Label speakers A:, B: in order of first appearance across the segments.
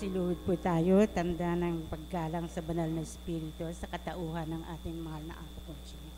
A: Magsiluhod po tayo, tanda ng paggalang sa banal na espiritu sa katauhan ng ating mahal na Ama Conching.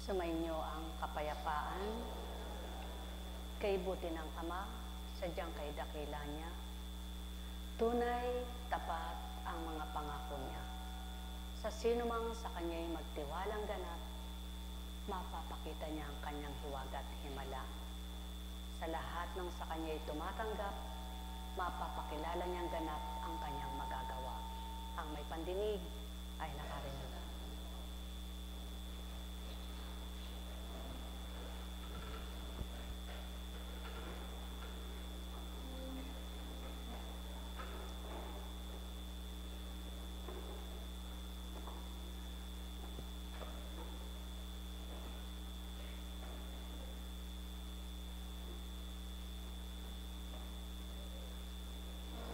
B: Sumainyo ang kapayapaan, kay buti ng Ama, sadyang kay dakila niya. Tunay, tapat ang mga pangako niya. Sa sino mang sa kanya'y magtiwalang ganap, mapapakita niya ang kanyang hiwaga at himala. Sa lahat ng sa kanya'y tumatanggap, mapapakilala niyang ganap ang kanyang magagawa. Ang may pandinig ay nakarinig.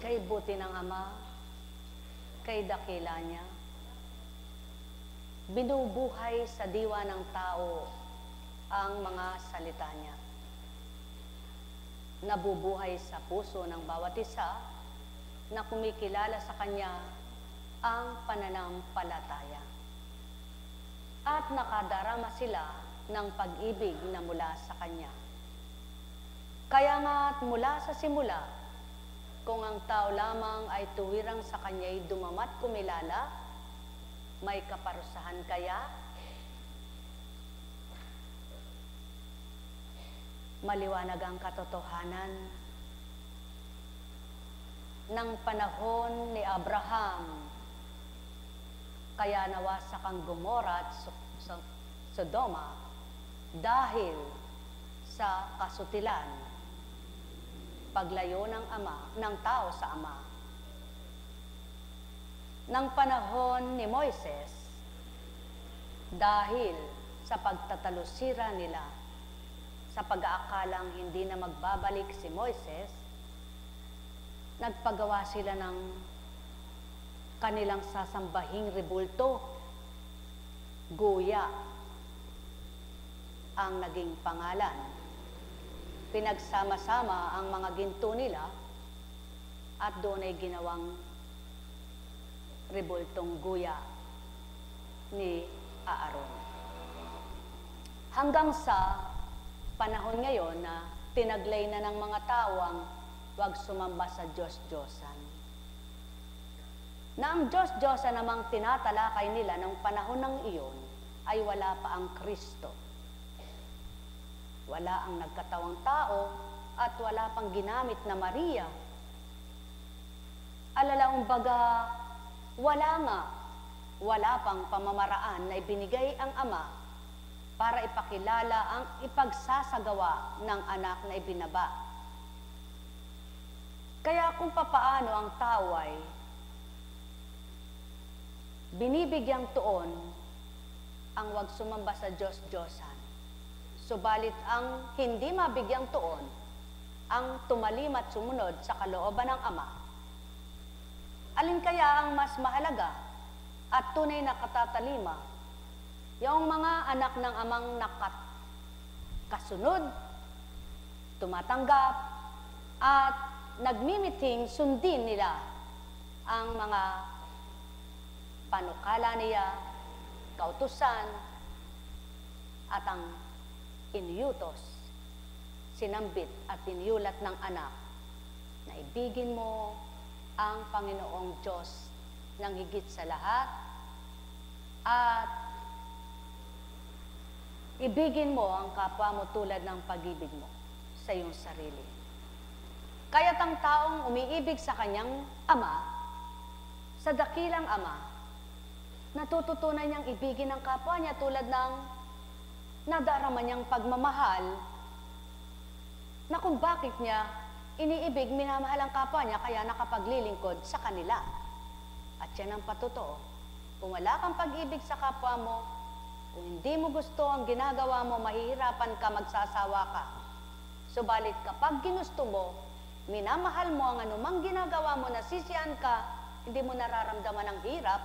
B: Kay buti ng Ama, kay dakila niya, binubuhay sa diwa ng tao ang mga salita niya. Nabubuhay sa puso ng bawat isa na kumikilala sa Kanya ang pananampalataya. At nakadarama sila ng pag-ibig na mula sa Kanya. Kaya nga't mula sa simula, kung ang tao lamang ay tuwirang sa kanya'y dumamat kumilala, may kaparusahan kaya? Maliwanag ang katotohanan ng panahon ni Abraham, kaya nawasak ang Gomora at Sodoma dahil sa kasutilan, paglayo ng tao sa Ama. Nang panahon ni Moises, dahil sa pagtatalusira nila, sa pag-aakalang hindi na magbabalik si Moises, nagpagawa sila ng kanilang sasambahing rebulto. Goya ang naging pangalan. Pinagsama-sama ang mga ginto nila at doon ay ginawang rebultong Goya ni Aaron. Hanggang sa panahon ngayon na tinaglay na ng mga tao ang huwag sumamba sa Diyos-Diyosan. Na ang Diyos-Diyosan namang tinatalakay nila ng panahon ng iyon ay wala pa ang Kristo. Wala ang nagkatawang tao at wala pang ginamit na Maria. Alalaong baga, wala pang pamamaraan na ibinigay ang Ama para ipakilala ang ipagsasagawa ng anak na ibinaba. Kaya kung papaano ang tao ay binibigyang tuon ang huwag sumamba sa Diyos-Diyosan, subalit ang hindi mabigyang tuon, ang tumalim at sumunod sa kalooban ng Ama. Alin kaya ang mas mahalaga at tunay na katatalima? Yung mga anak ng Amang kasunod, tumatanggap, at nagmimiting sundin nila ang mga panukala niya, kautusan, at ang inuutos sinambit at tiniulat ng anak na ibigin mo ang Panginoong Diyos ng higit sa lahat at ibigin mo ang kapwa mo tulad ng pag-ibig mo sa iyong sarili. Kaya't ang taong umiibig sa kanyang ama, sa dakilang ama, natututunan niyang ibigin ang kapwa niya tulad ng nadarama niyang pagmamahal na kung bakit niya iniibig, minamahal ang kapwa niya, kaya nakapaglilingkod sa kanila. At yan ang patotoo. Kung wala kang pag-ibig sa kapwa mo, kung hindi mo gusto ang ginagawa mo, mahihirapan ka, magsasawa ka. Subalit kapag ginusto mo, minamahal mo ang anumang ginagawa mo, nasisiyahan ka, hindi mo nararamdaman ang hirap,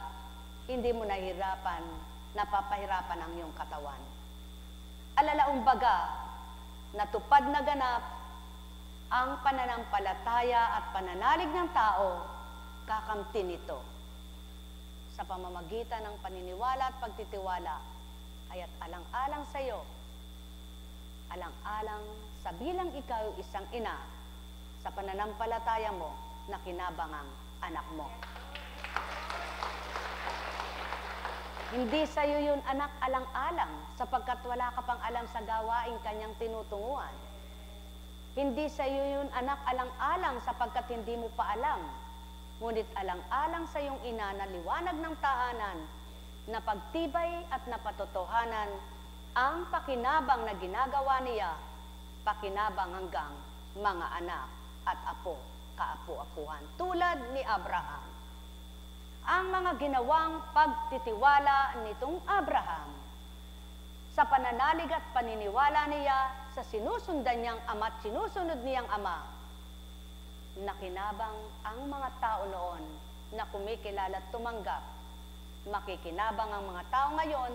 B: hindi mo nahihirapan, napapahirapan ang iyong katawan. Alalaumbaga, natupad na ganap ang pananampalataya at pananalig ng tao, kakamtin nito. Sa pamamagitan ng paniniwala at pagtitiwala, kaya't alang-alang sa iyo, alang-alang sa bilang ikaw isang ina, sa pananampalataya mo na kinabang ang anak mo. Hindi sa iyo yun, anak, alang-alang, sapagkat wala ka pang alam sa gawaing kanyang tinutunguhan. Hindi sa iyo yun, anak, alang-alang, sapagkat hindi mo pa alam. Ngunit alang-alang sa iyong ina na liwanag ng tahanan, na pagtibay at napatotohanan ang pakinabang na ginagawa niya, pakinabang hanggang mga anak at apo, kaapu-apuhan, tulad ni Abraham. Ang mga ginawang pagtitiwala nitong Abraham sa pananalig at paniniwala niya sa sinusundan niyang ama at sinusunod niyang ama, nakinabang ang mga tao noon na kumikilala at tumanggap, makikinabang ang mga tao ngayon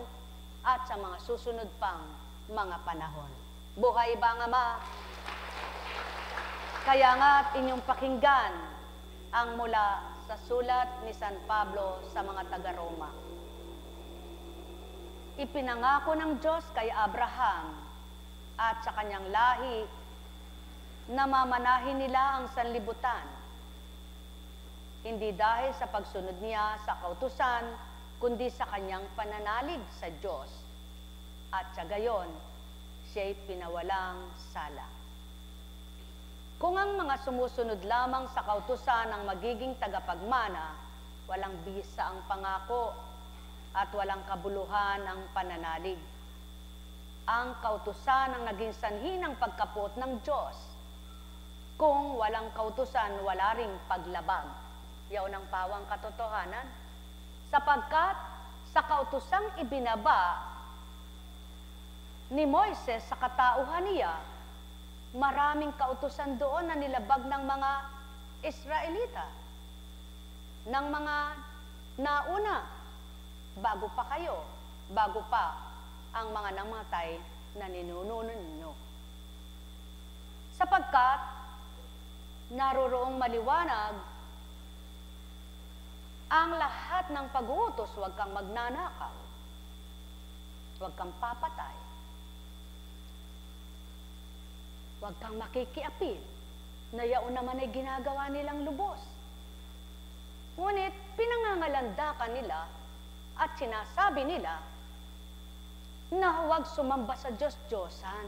B: at sa mga susunod pang mga panahon. Buhay ba ang Ama? Kaya nga't inyong pakinggan ang mula sa sulat ni San Pablo sa mga taga-Roma. Ipinangako ng Diyos kay Abraham at sa kanyang lahi na mamanahin nila ang sanlibutan. Hindi dahil sa pagsunod niya sa kautusan, kundi sa kanyang pananalig sa Diyos. At sa gayon, siya'y pinawalang sala. Kung ang mga sumusunod lamang sa kautusan ang magiging tagapagmana, walang bisa ang pangako at walang kabuluhan ang pananalig. Ang kautusan ang naging sanhi ng pagkapot ng Diyos. Kung walang kautusan, wala ring paglabag. Yaon ang pawang katotohanan. Sapagkat sa kautusang ibinaba ni Moises sa katauhan niya, maraming kautusan doon na nilabag ng mga Israelita, ng mga nauna, bago pa kayo, bago pa ang mga namatay na ninununan ninyo. Sapagkat naroroong maliwanag ang lahat ng pag-uutos, huwag kang magnanakaw, huwag kang papatay, huwag kang makikiapil, na yaon naman ay ginagawa nilang lubos. Ngunit pinangangalandakan nila at sinasabi nila na huwag sumamba sa Diyos-Diyosan,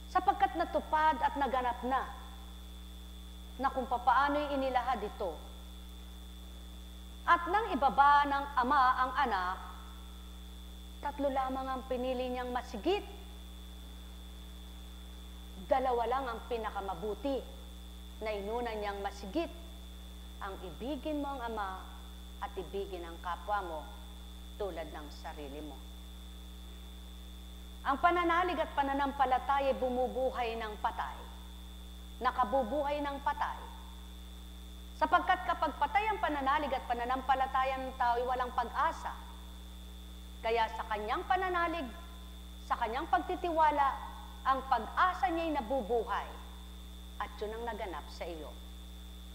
B: sapagkat natupad at naganap na kung papaano'y inilahad ito. At nang ibaba ng ama ang anak, tatlo lamang ang pinili niyang masigit. Dalawa lang ang pinakamabuti na inuna niyang masigit. Ang ibigin mo ang ama at ibigin ang kapwa mo tulad ng sarili mo. Ang pananalig at pananampalataya ay bumubuhay ng patay. Nakabubuhay ng patay. Sapagkat kapag patay ang pananalig at pananampalataya ng tao ay walang pag-asa. Kaya sa kanyang pananalig, sa kanyang pagtitiwala, ang pag-asa niya'y nabubuhay. At yun ang naganap sa iyo.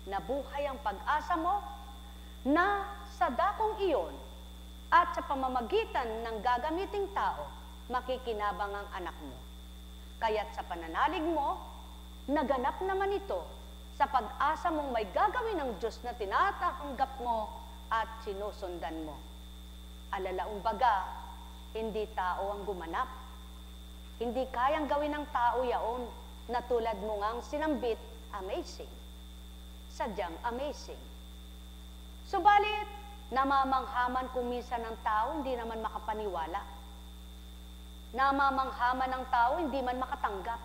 B: Nabuhay ang pag-asa mo na sa dakong iyon at sa pamamagitan ng gagamiting tao, makikinabang ang anak mo. Kaya't sa pananalig mo, naganap naman ito sa pag-asa mong may gagawin ng Diyos na tinatanggap mo at sinusundan mo. Alalaong baga, hindi tao ang gumanap. Hindi kayang gawin ng tao yaon na tulad mo ngang sinambit, amazing. Sadyang amazing. Subalit, namamanghaman kung minsan ng tao, hindi naman makapaniwala. Namamanghaman ng tao, hindi man makatanggap.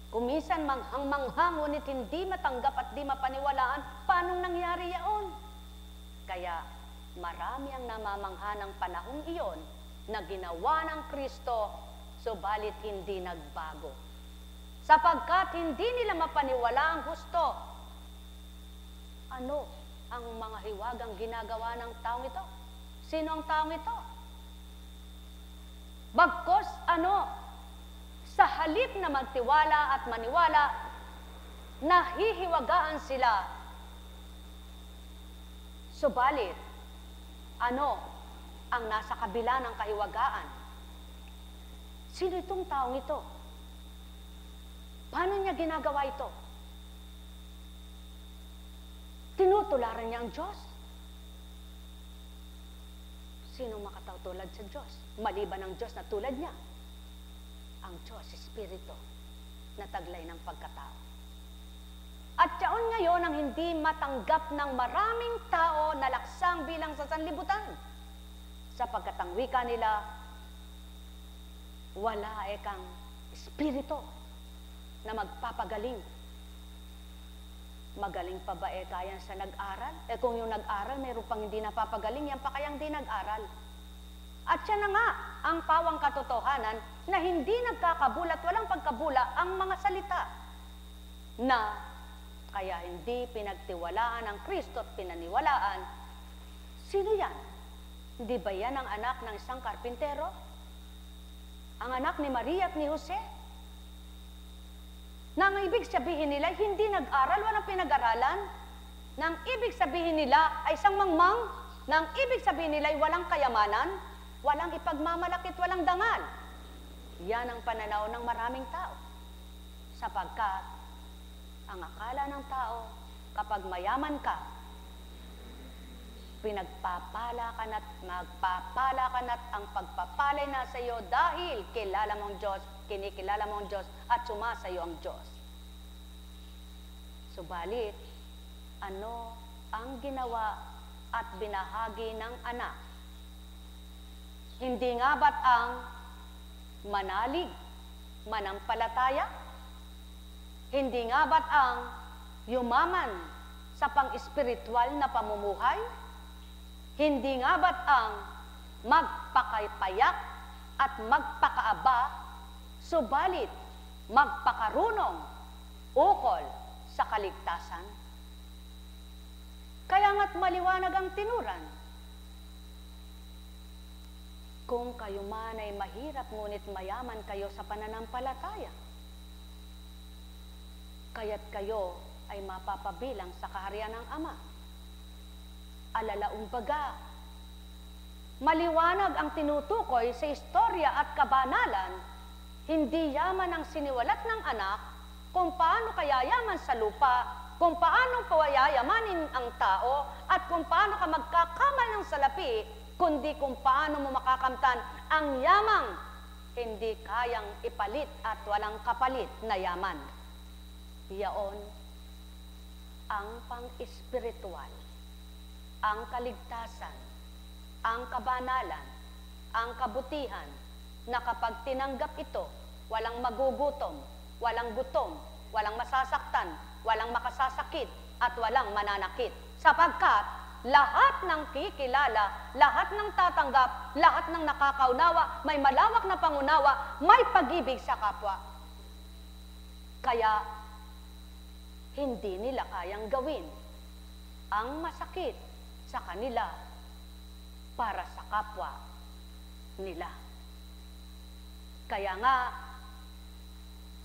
B: Kung minsan manghang-manghang, ngunit hindi matanggap at di mapaniwalaan, paanong nangyari yaon? Kaya marami ang namamangha ng panahong iyon na ginawa ng Kristo, subalit hindi nagbago. Sapagkat hindi nila mapaniwala ang gusto. Ano ang mga hiwagang ginagawa ng taong ito? Sino ang taong ito? Bagkos sa halip na magtiwala at maniwala, nahihiwagaan sila. Subalit, ano ang nasa kabila ng kahiwagaan? Sino itong taong ito? Paano niya ginagawa ito? Tinutularan niya ang Diyos? Sino makatutulad sa Diyos? Maliban ang Diyos na tulad niya. Ang Diyos, Espiritu, na taglay ng pagkatao. At yaon ngayon ang hindi matanggap ng maraming tao na laksang bilang sa sanlibutan. Sapagkat ang wika nila, wala ekang Espiritu na magpapagaling. Magaling pa ba kaya sa nag-aral? Kung yung nag-aral, mayroon pang hindi napapagaling, yan pa kayang di nag-aral. At siya na nga ang pawang katotohanan na hindi nagkakabulat, walang pagkabula ang mga salita na kaya hindi pinagtiwalaan ng Kristo at pinaniwalaan. Sino yan? Hindi ba yan ang anak ng isang karpintero? Ang anak ni Maria at ni Jose? Nang ibig sabihin nila, hindi nag-aral, walang pinag-aralan. Nang ibig sabihin nila ay isang mangmang. Nang ibig sabihin nila ay walang kayamanan, walang ipagmamalakit, walang dangal. Yan ang pananaw ng maraming tao. Sapagkat ang akala ng tao, kapag mayaman ka, pinagpapala ka na't magpapala ka na't ang pagpapalay na sa iyo dahil kilala mong Diyos, kinikilala mong Diyos at sumasayo ang Diyos. Subalit, ano ang ginawa at binahagi ng anak? Hindi nga ba't ang manalig, manampalataya? Hindi nga ba't ang yumaman sa pang-espiritual na pamumuhay? Hindi nga ba't ang magpakapayak at magpakaaba, subalit magpakarunong ukol sa kaligtasan? Kaya nga't maliwanag ang tinuran. Kung kayo man ay mahirap, ngunit mayaman kayo sa pananampalataya, kaya't kayo ay mapapabilang sa kaharian ng Ama. Alalaong baga, maliwanag ang tinutukoy sa istorya at kabanalan, hindi yaman ang siniwalat ng anak kung paano kaya yaman sa lupa, kung paano pawayayamanin ang tao, at kung paano ka magkakamal ng salapi, kundi kung paano mo makakamtan ang yamang hindi kayang ipalit at walang kapalit na yaman. Yaon ang pang-espiritual, ang kaligtasan, ang kabanalan, ang kabutihan, na kapag tinanggap ito, walang magugutom, walang gutom, walang masasaktan, walang makasasakit, at walang mananakit. Sapagkat lahat ng kikilala, lahat ng tatanggap, lahat ng nakakaunawa, may malawak na pangunawa, may pag-ibig sa kapwa. Kaya, hindi nila kayang gawin ang masakit sa kanila para sa kapwa nila. Kaya nga,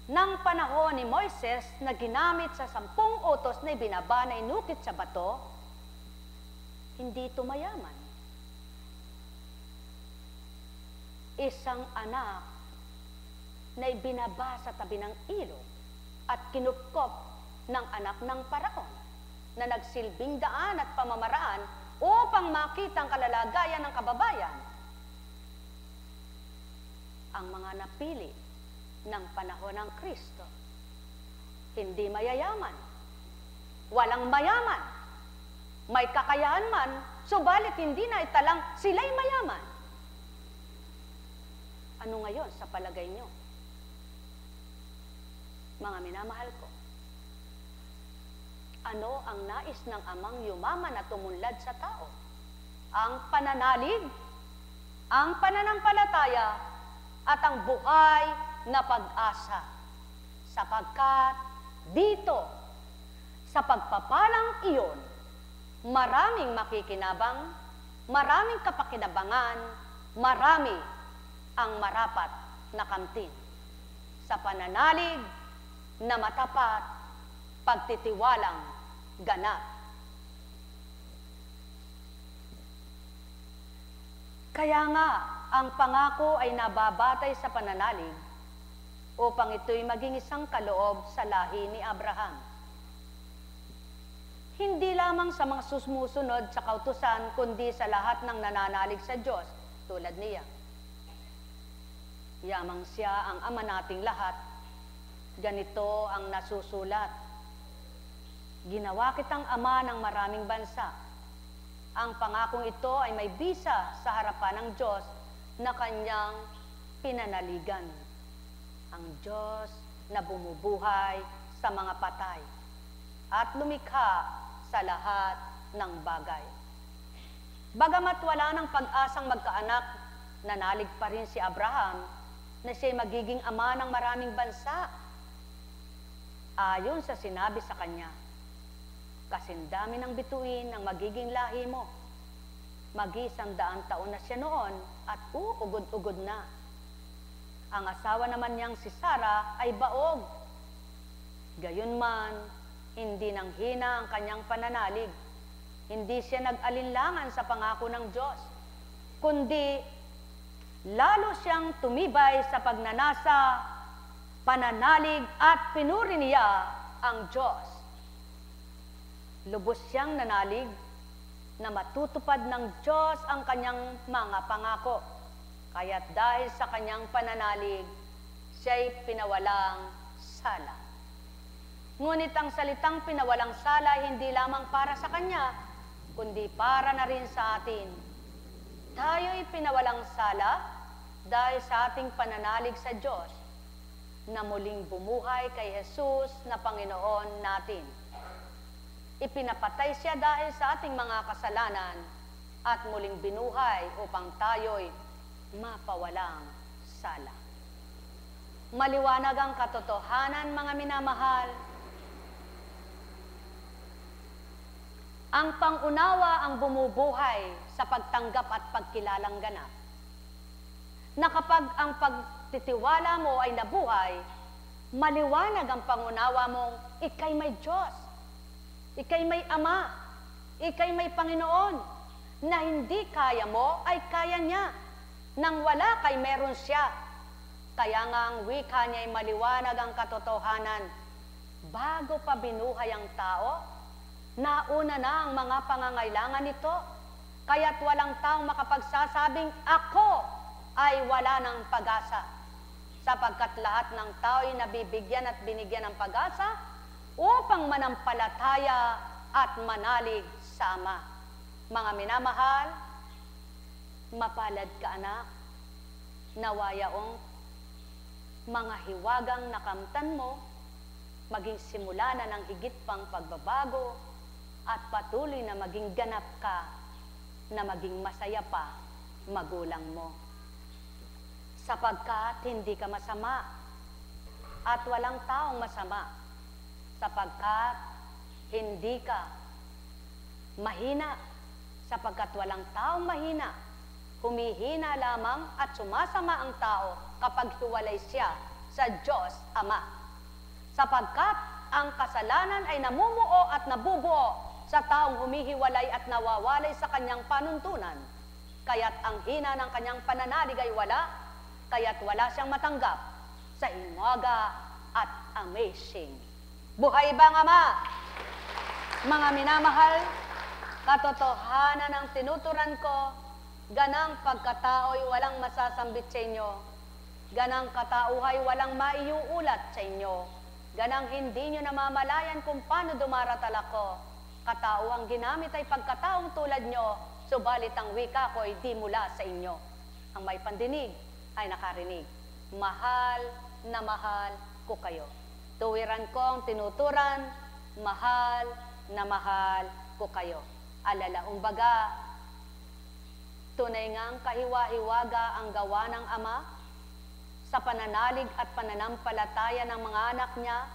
B: ng panahon ni Moises na ginamit sa 10 utos na ibinaba na inukit sa bato, hindi ito mayaman. Isang anak na ibinaba sa tabi ng ilog at kinupkop ng anak ng paraon na nagsilbing daan at pamamaraan upang makita ang kalalagayan ng kababayan. Ang mga napili ng panahon ng Kristo, hindi mayayaman, walang mayaman, may kakayahan man, subalit hindi na italang sila'y mayaman. Ano ngayon sa palagay nyo? Mga minamahal ko, ano ang nais ng Amang yumaman at tumunlad sa tao? Ang pananalig, ang pananampalataya, at ang buhay na pag-asa. Sapagkat dito, sa pagpapalang iyon, maraming makikinabang, maraming kapakinabangan, marami ang marapat na kamtin. Sa pananalig na matapat, pagtitiwalang ganap. Kaya nga, ang pangako ay nababatay sa pananalig upang ito'y maging isang kaloob sa lahi ni Abraham. Hindi lamang sa mga sumusunod sa kautusan, kundi sa lahat ng nananalig sa Diyos, tulad niya. Yamang siya ang ama nating lahat, ganito ang nasusulat. Ginawa kitang ama ng maraming bansa. Ang pangakong ito ay may bisa sa harapan ng Diyos na kanyang pinanaligan. Ang Diyos na bumubuhay sa mga patay at lumikha sa lahat ng bagay. Bagamat wala ng pag-asang magkaanak, nanalig pa rin si Abraham na siya'y magiging ama ng maraming bansa. Ayon sa sinabi sa kanya, kasindami ng bituin ang magiging lahi mo. Mag-100 taon na siya noon at uugod-ugod na. Ang asawa naman niyang si Sarah ay baog. Gayunman, hindi nang hina ang kanyang pananalig. Hindi siya nag-alinlangan sa pangako ng Diyos, kundi lalo siyang tumibay sa pagnanasa, pananalig at pinuri niya ang Diyos. Lubos siyang nanalig na matutupad ng Diyos ang kanyang mga pangako. Kaya't dahil sa kanyang pananalig, siya'y pinawalang sala. Ngunit ang salitang pinawalang sala hindi lamang para sa kanya, kundi para na rin sa atin. Tayo'y pinawalang sala dahil sa ating pananalig sa Diyos na muling bumuhay kay Jesus na Panginoon natin. Ipinapatay siya dahil sa ating mga kasalanan at muling binuhay upang tayo'y mapawalang sala. Maliwanag ang katotohanan, mga minamahal. Ang pangunawa ang bumubuhay sa pagtanggap at pagkilalang ganap. Na kapag ang pagtitiwala mo ay nabuhay, maliwanag ang pangunawa mong ika'y may Diyos, ika'y may Ama, ika'y may Panginoon, na hindi kaya mo ay kaya niya. Nang wala kay meron siya. Kaya nga ang wika niya ay maliwanag ang katotohanan. Bago pa binuhay ang tao, nauna na ang mga pangangailangan nito. Kaya't walang taong makapagsasabing, ako ay wala ng pag-asa. Sapagkat lahat ng tao ay nabibigyan at binigyan ng pag-asa upang manampalataya at manalig sa Ama. Mga minamahal, mapalad ka anak, nawayaong mga hiwagang nakamtan mo, maging simula na ng higit pang pagbabago at patuloy na maging ganap ka, na maging masaya pa magulang mo. Sapagkat hindi ka masama at walang taong masama, sapagkat hindi ka mahina, sapagkat walang taong mahina. Humihina lamang at sumasama ang tao kapag hiwalay siya sa Diyos Ama. Sapagkat ang kasalanan ay namumuo at nabubuo sa taong humihiwalay at nawawalay sa kanyang panuntunan. Kaya't ang hina ng kanyang pananalig ay wala, kaya't wala siyang matanggap sa imaga at amazing. Buhay bang Ama? Mga minamahal, katotohanan ng tinuturan ko, ganang pagkatao'y walang masasambit sa inyo, ganang katauhay walang maiuulat sa inyo, ganang hindi nyo namamalayan kung paano dumaratal ako. Katao ang ginamit ay pagkataong tulad nyo, subalit ang wika ko ay di mula sa inyo. Ang may pandinig ay nakarinig. Mahal na mahal ko kayo. Tuwiran ko ang tinuturan, mahal na mahal ko kayo. Alalaong baga, tunay ngang kahiwa-hiwaga ang gawa ng Ama sa pananalig at pananampalataya ng mga anak niya,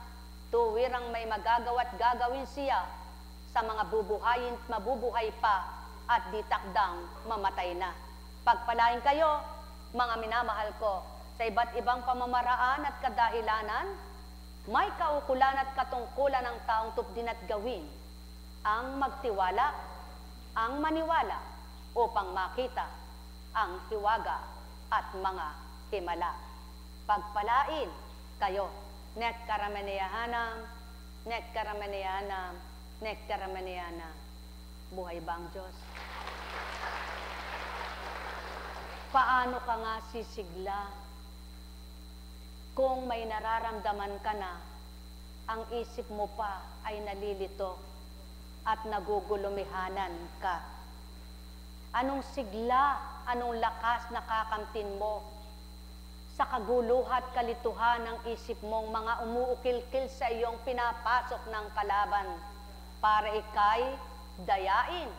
B: tuwirang may magagawa't gagawin siya sa mga bubuhayin at mabubuhay pa at di takdang mamatay na. Pagpalain kayo, mga minamahal ko, sa iba't ibang pamamaraan at kadahilanan, may kaukulan at katungkulan ng taong tupdin at gawin ang magtiwala, ang maniwala, upang makita ang hiwaga at mga himala. Pagpalain kayo, nek karamaniyahanam, nek karamaniyahanam, nek karamaniyahanam. Buhay ba ang Diyos? Paano ka nga sisigla kung may nararamdaman ka na ang isip mo pa ay nalilito at nagugulumihanan ka? Anong sigla, anong lakas na kakamtin mo sa kaguluhat kalituhan ng isip mong mga umuukil-kil sa iyong pinapasok ng kalaban para ikay dayain?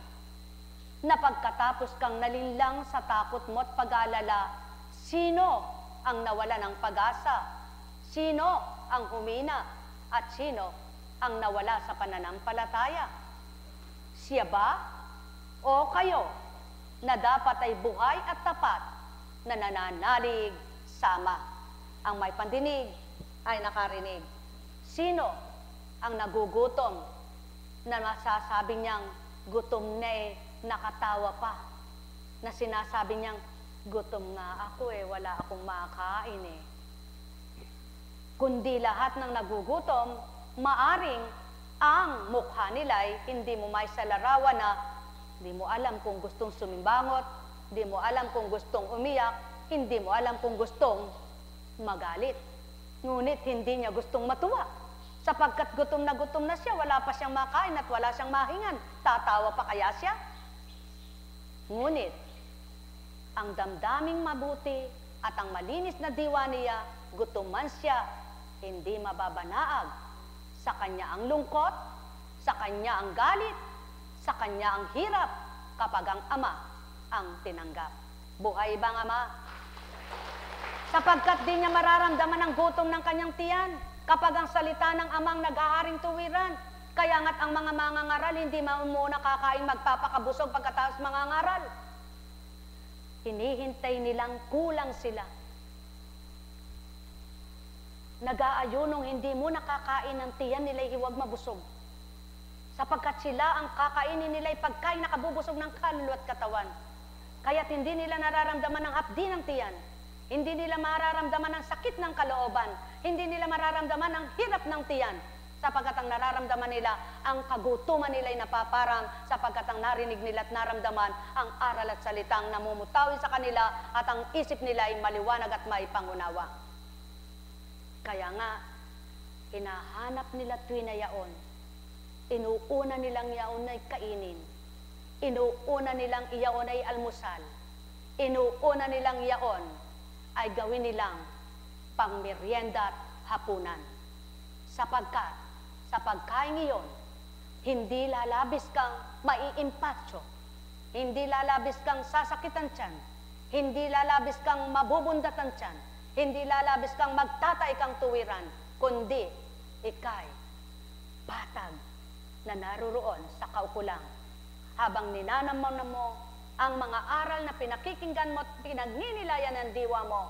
B: Na pagkatapos kang nalinlang sa takot mo at pag-alala, sino ang nawala ng pag-asa? Sino ang humina? At sino ang nawala sa pananampalataya? Siya ba o kayo na dapat ay buhay at tapat na nananalig sama? Ang may pandinig ay nakarinig. Sino ang nagugutom na masasabi niyang gutom na nakatawa pa, na sinasabi niyang gutom nga ako wala akong makakain Kundi lahat ng nagugutom, maaring ang mukha nila'y hindi mo may salarawan na hindi mo alam kung gustong sumimbangot, hindi mo alam kung gustong umiyak, hindi mo alam kung gustong magalit. Ngunit hindi niya gustong matuwa. Sapagkat gutom na siya, wala pa siyang makain at wala siyang mahingan. Tatawa pa kaya siya? Ngunit, ang damdaming mabuti at ang malinis na diwa niya, gutom man siya, hindi mababanaag. Sa kanya ang lungkot, sa kanya ang galit, sa kanya ang hirap, kapag ang Ama ang tinanggap. Buhay bang Ama? Sapagkat di niya mararamdaman ang gutom ng kanyang tiyan, kapag ang salita ng Amang nag-aaring tuwiran. Kaya nga't ang mga mangangaral hindi muna kakain magpapakabusog pagkatapos mangangaral. Hinihintay nilang kulang sila. Nag-aayunong hindi mo nakakain ng tiyan nila'y hiwag mabusog. Sapagkat sila ang kakainin nila'y pagkain nakabubusog ng kaluluwa at katawan. Kaya't hindi nila nararamdaman ang hapdi ng tiyan. Hindi nila mararamdaman ang sakit ng kalooban. Hindi nila mararamdaman ang hirap ng tiyan. Sapagkat ang nararamdaman nila, ang kagutuman nila'y napaparam, sapagkat ang narinig nila at naramdaman ang aral at salitang namumutawi sa kanila at ang isip nila ay maliwanag at maipangunawa. Kaya nga, hinahanap nila tuwi na yaon. Inuuna nilang yaon ay kainin. Inuuna nilang iyaon ay almusal. Inuuna nilang yaon ay gawin nilang pangmeryenda at hapunan. Sapagkat sa pagkain iyon, hindi lalabis kang maiimpatso, hindi lalabis kang sasakitan tiyan, hindi lalabis kang mabubundatan tiyan, hindi lalabis kang magtatay kang tuwiran, kundi ikay patag na naruroon sa kaukulang. Habang ninanaman mo ang mga aral na pinakikinggan mo at pinagninilayan ng diwa mo,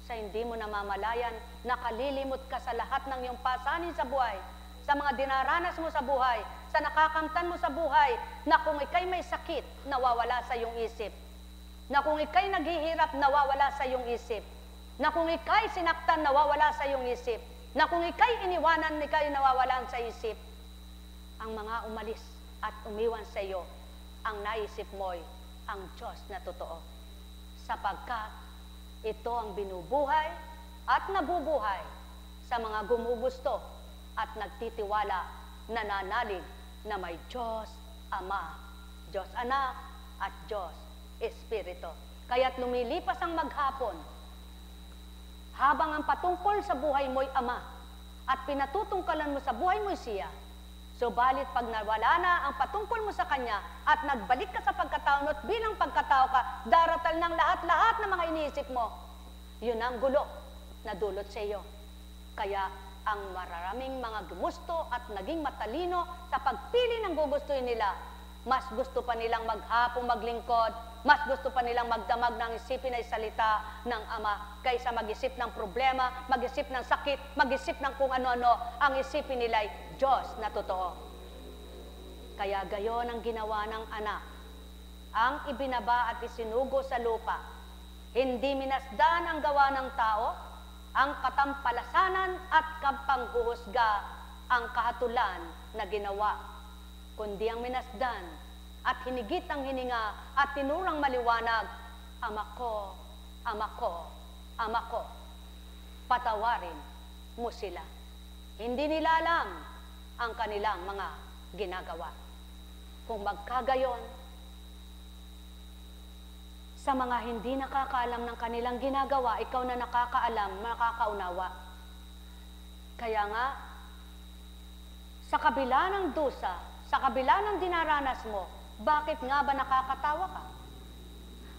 B: sa hindi mo namamalayan, nakalilimot ka sa lahat ng iyong pasanin sa buhay, sa mga dinaranas mo sa buhay, sa nakakamtan mo sa buhay, na kung ikay may sakit, nawawala sa iyong isip. Na kung ikay naghihirap, nawawala sa iyong isip. Na kung ika'y sinaktan, nawawala sa iyong isip. Na kung ika'y iniwanan, ika'y nawawalan sa isip. Ang mga umalis at umiwan sa iyo, ang naisip mo'y ang Diyos na totoo. Sapagkat ito ang binubuhay at nabubuhay sa mga gumugusto at nagtitiwala, nananalig na may Diyos Ama, Diyos Anak, at Diyos Espiritu. Kaya't lumilipas ang maghapon, habang ang patungkol sa buhay mo'y Ama, at pinatutungkalan mo sa buhay mo'y Siya, subalit pag nawala na ang patungkol mo sa Kanya, at nagbalik ka sa pagkatao at bilang pagkatao ka, daratal ng lahat-lahat ng mga iniisip mo, yun ang gulo na dulot sa iyo. Kaya ang mararaming mga gumusto at naging matalino sa pagpili ng gugustuhin nila, mas gusto pa nilang maghapong maglingkod, mas gusto pa nilang magdamag ng isipin ay salita ng Ama, kaysa mag-isip ng problema, mag-isip ng sakit, mag-isip ng kung ano-ano, ang isipin nila ay Diyos na totoo. Kaya gayon ang ginawa ng anak, ang ibinaba at isinugo sa lupa. Hindi minasdan ang gawa ng tao, ang katampalasanan at kapanghuhusga ang kahatulan na ginawa, kundi ang minasdan at hinigit ang hininga at tinurang maliwanag, Ama ko, Ama ko, Ama ko, patawarin mo sila. Hindi nila alam ang kanilang mga ginagawa. Kung magkagayon, sa mga hindi nakakaalam ng kanilang ginagawa, ikaw na nakakaalam, nakakaunawa. Kaya nga, sa kabila ng dusa, sa kabila ng dinaranas mo, bakit nga ba nakakatawa ka?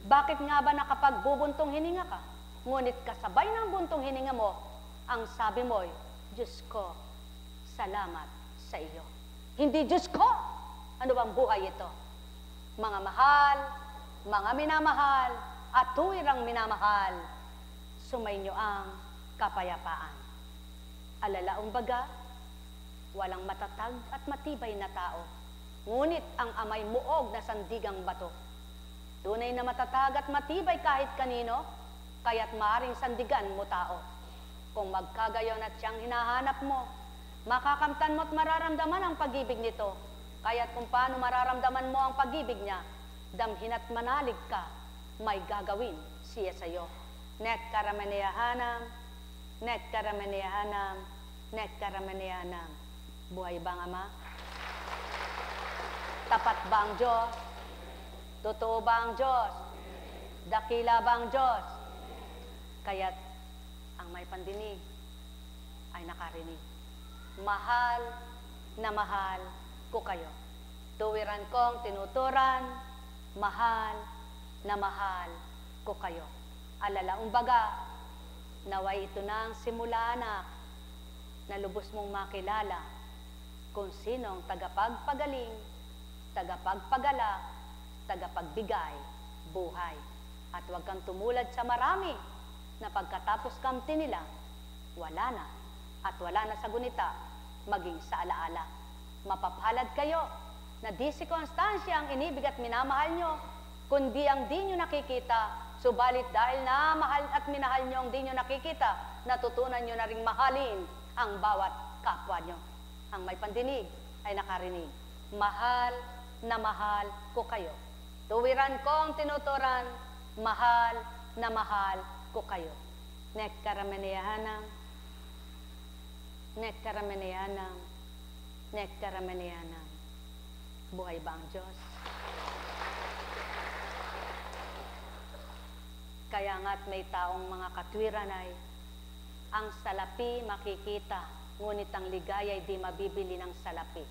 B: Bakit nga ba nakapagbubuntong hininga ka? Ngunit kasabay ng buntong hininga mo, ang sabi mo'y, Diyos ko, salamat sa iyo. Hindi Diyos ko! Ano bang buhay ito? Mga mahal, mga minamahal, at tuwirang minamahal, sumainyo ang kapayapaan. Alalaong baga, walang matatag at matibay na tao, ngunit ang amay muog na sandigang bato. Tunay na matatag at matibay kahit kanino, kaya't maaring sandigan mo tao. Kung magkagayon at siyang hinahanap mo, makakamtan mo at mararamdaman ang pag-ibig nito. Kaya't kung paano mararamdaman mo ang pag-ibig niya, damhin at manalig ka, may gagawin siya sa iyo. Net karamaniyahanam, net karamaniyahanam, net karamaniyahanam. Buhay ba ang Ama? Tapat ba ang Diyos? Totoo ba ang Diyos? Dakila ba ang Diyos? Kaya't ang may pandinig ay nakarinig. Mahal na mahal ko kayo. Tuwiran kong tinuturan, mahal na mahal ko kayo. Alalaong baga, naway ito na ang simula, anak, na lubos mong makilala kung sino ang tagapagpagaling, tagapagpagala, tagapagbigay, buhay. At huwag kang tumulad sa marami na pagkatapos kang tinilang, wala na at wala na sa gunita, maging sa alaala. Mapapalad kayo na di si Constancia ang inibig at minamahal nyo, kundi ang di nyo nakikita, subalit dahil na mahal at minahal nyo ang di nyo nakikita, natutunan nyo na ring mahalin ang bawat kapwa nyo. Ang may pandinig ay nakarinig. Mahal na mahal ko kayo. Tuwiran kong tinuturan, mahal na mahal ko kayo. Nek karamaniyahanam, nek karamaniyahanam, nek karamaniyahanam. Buhay ba ang Diyos? Kaya nga't may taong mga katwiran ay, ang salapi makikita, ngunit ang ligaya ay di mabibili ng salapi.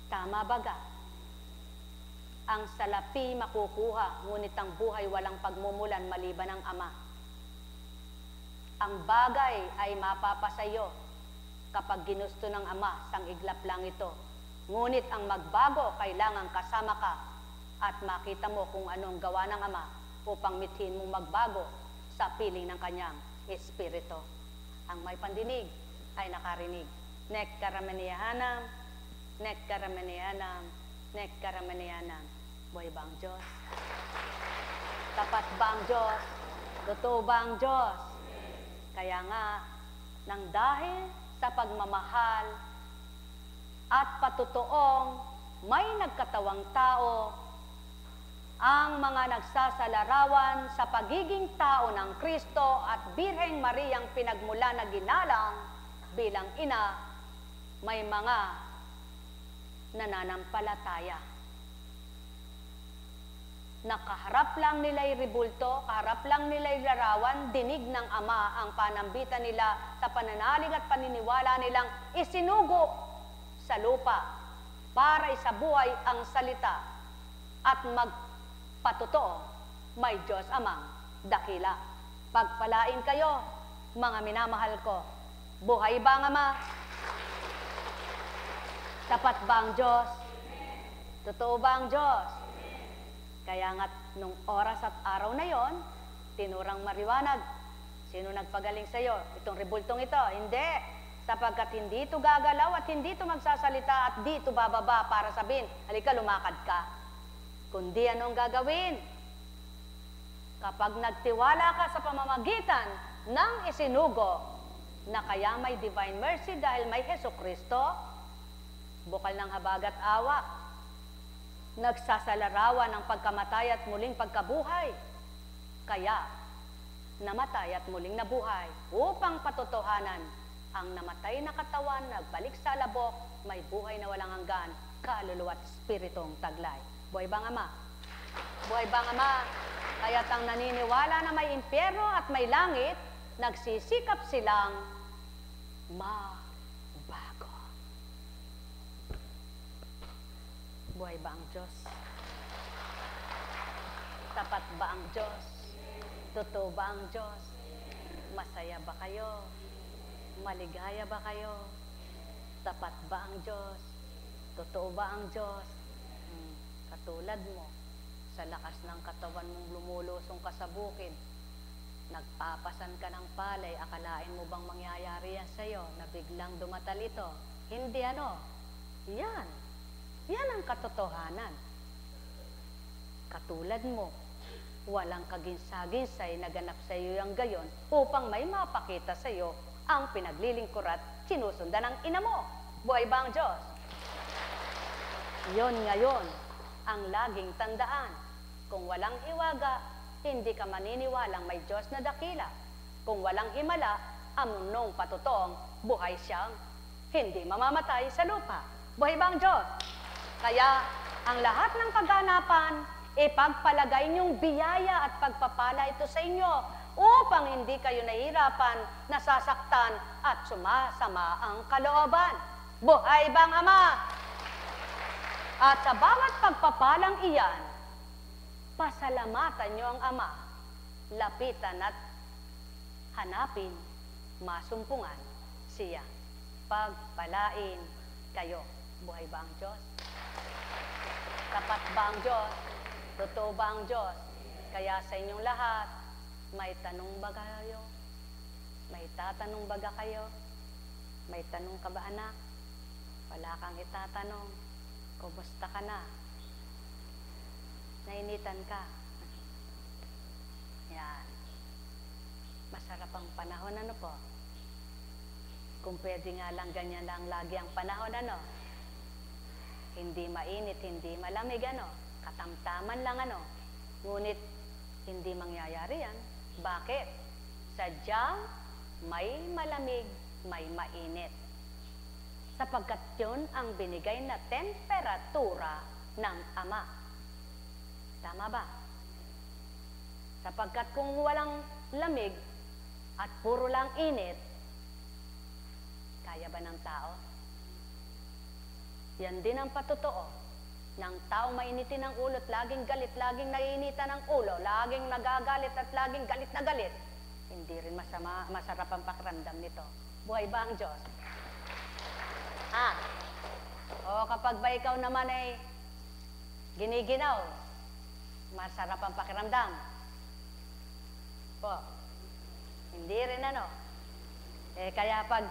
B: Tama baga? Ang salapi makukuha, ngunit ang buhay walang pagmumulan maliban ng Ama. Ang bagay ay mapapasayo kapag ginusto ng Ama, sang iglap lang ito. Ngunit ang magbago, kailangan kasama ka at makita mo kung anong gawa ng Ama upang mithin mong magbago sa piling ng Kanyang Espiritu. Ang may pandinig ay nakarinig. Nek karamaniyahanam, nek karamaniyahanam, nek karamaniyahanam. Buhay ba ang Diyos? Tapat ba ang Diyos? Totoo ba ang Diyos? Kaya nga, nang dahil sa pagmamahal at patutuong may nagkatawang tao, ang mga nagsasalarawan sa pagiging tao ng Kristo at Birheng Mariang pinagmula na ginalang bilang ina, may mga nananampalataya. Nakaharap lang nila'y ribulto, kaharap lang nila'y larawan, dinig ng Ama ang panambitan nila sa pananalig at paniniwala nilang isinugo sa lupa para isabuhay ang salita at magpatotoo may Diyos Amang dakila. Pagpalain kayo, mga minamahal ko. Buhay ba ang Ama? Tapat ba ang Diyos? Totoo ba ang Diyos? Kaya nga nung oras at araw na yon, tinurang mariwanag. Sino nagpagaling sa iyo? Itong ribultong ito? Hindi. Sapagkat hindi ito gagalaw at hindi ito magsasalita at di ito bababa para sabihin, halika lumakad ka. Kundi anong gagawin? Kapag nagtiwala ka sa pamamagitan ng isinugo na kaya may divine mercy dahil may Hesus Kristo, bukal ng habag at awa, nagsasalarawan ng pagkamatay at muling pagkabuhay. Kaya, namatay at muling nabuhay upang patotohanan ang namatay na katawan, nagbalik sa labok, may buhay na walang hanggan, kaluluwa at espiritong taglay. Buhay bang Ama? Buhay bang Ama? Kaya't ang naniniwala na may impyerno at may langit, nagsisikap silang mabago. Buhay ba ang Diyos? Tapat ba ang Diyos? Totoo ba ang Diyos? Masaya ba kayo? Maligaya ba kayo? Tapat ba ang Diyos? Totoo ba ang Diyos? Katulad mo, sa lakas ng katawan mong lumulusong ka sa bukid, nagpapasan ka ng palay, akalain mo bang mangyayari yan sa'yo na biglang dumatal ito? Hindi ano? Yan. Yan ang katotohanan. Katulad mo, walang kaginsa-ginsay na ganap sa iyo yung gayon upang may mapakita sa iyo ang pinaglilingkurat sinusundan ng ina mo. Buhay ba ang Diyos? Yon ngayon ang laging tandaan. Kung walang hiwaga, hindi ka maniniwalang may Diyos na dakila. Kung walang himala, ang mundong patutong buhay siyang hindi mamamatay sa lupa. Buhay ba ang Diyos? Kaya ang lahat ng kaganapan, ipagpalagay niyong biyaya at pagpapala ito sa inyo upang hindi kayo nahihirapan, nasasaktan at sumasama ang kalooban. Buhay bang Ama? At sa bawat pagpapalang iyan, pasalamatan niyo ang Ama, lapitan at hanapin, masumpungan siya. Pagpalain kayo. Buhay ba ang Diyos? Tapat ba ang Diyos? Totoo ba ang Diyos? Kaya sa inyong lahat, may tanong ba kayo? May tatanong baga kayo? May tanong ka ba anak? Wala kang itatanong. Kumusta ka na? Nainitan ka? Yan. Masarap ang panahon, ano po? Kung pwede nga lang ganyan lang lagi ang panahon, ano? Hindi mainit, hindi malamig, ano? Katamtaman lang, ano? Ngunit, hindi mangyayari yan. Bakit? Sadyang may malamig, may mainit. Sapagkat yun ang binigay na temperatura ng Ama. Tama ba? Sapagkat kung walang lamig at puro lang init, kaya ba ng tao? Yan din ang patotoo ng tao mainitin ang ulo at laging galit, laging naiinitan ang ulo, laging nagagalit at laging galit na galit. Hindi rin masarap ang pakiramdam nito. Buhay ba ang Diyos? O kapag ba ikaw naman ay giniginaw, masarap ang pakiramdam. Po, hindi rin ano. Kaya pag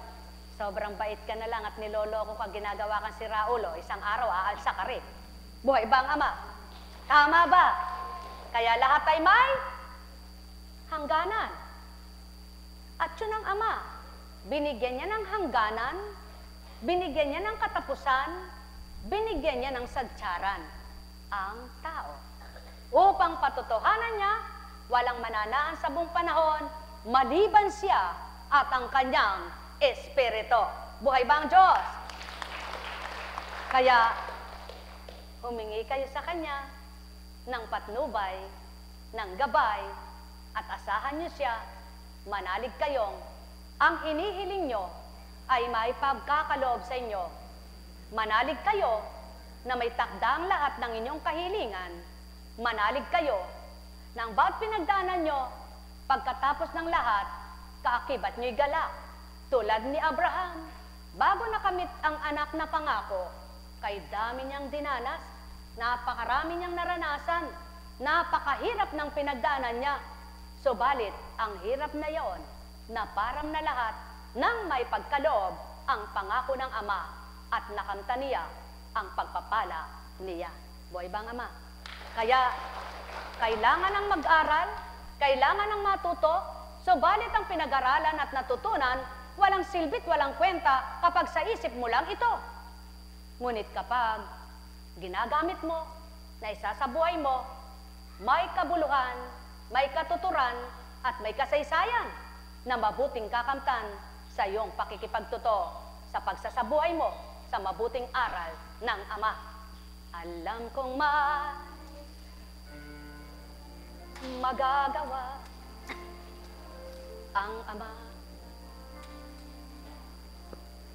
B: sobrang bait ka na lang at niloloko ka, ginagawa kang siraulo, isang araw aalsa ka rin. Buhay ba ang Ama? Tama ba? Kaya lahat ay may hangganan. At yun ang Ama, binigyan niya ng hangganan, binigyan niya ng katapusan, binigyan niya ng sadyaran ang tao. Upang patotohanan niya, walang mananaan sa buong panahon, maliban siya at ang kanyang espiritu. Buhay ba ang Diyos? Kaya, humingi kayo sa Kanya ng patnubay, ng gabay, at asahan niyo siya, manalig kayong ang hinihiling nyo ay may pagkakaloob sa inyo. Manalig kayo na may takdang lahat ng inyong kahilingan. Manalig kayo ng bawat pinagdaanan nyo, pagkatapos ng lahat, kaakibat nyo'y galak. Tulad ni Abraham, bago nakamit ang anak na pangako, kay dami niyang dinanas, napakarami niyang naranasan, napakahirap ng pinagdaanan niya. Subalit, ang hirap na yon, naparam na lahat nang may pagkaloob ang pangako ng Ama at nakamta niya ang pagpapala niya. Buhay bang Ama? Kaya, kailangan ng mag-aral, kailangan ng matuto, subalit ang pinag-aralan at natutunan, walang silbit, walang kwenta kapag sa isip mo lang ito. Ngunit kapag ginagamit mo, na isa sa buhay mo, may kabuluhan, may katuturan, at may kasaysayan na mabuting kakamtan sa iyong pakikipagtuto sa pagsasabuhay mo sa mabuting aral ng Ama. Alam kong magagawa ang Ama.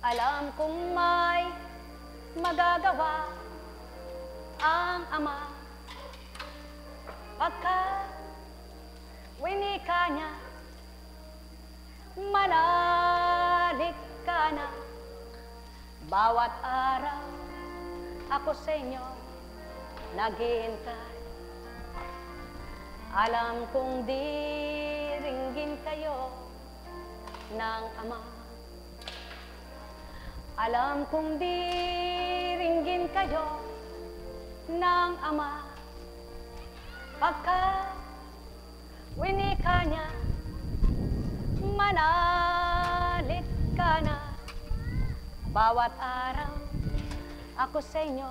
B: Alam kong may magagawa ang Ama. Pagka winika niya, manalig ka na. Bawat araw ako sa inyo naghihintay. Alam kong diringgin kayo ng Ama. Alam kong diringgin kayo ng Ama. Pagka winika niya, manalig ka na. Bawat araw ako sa inyo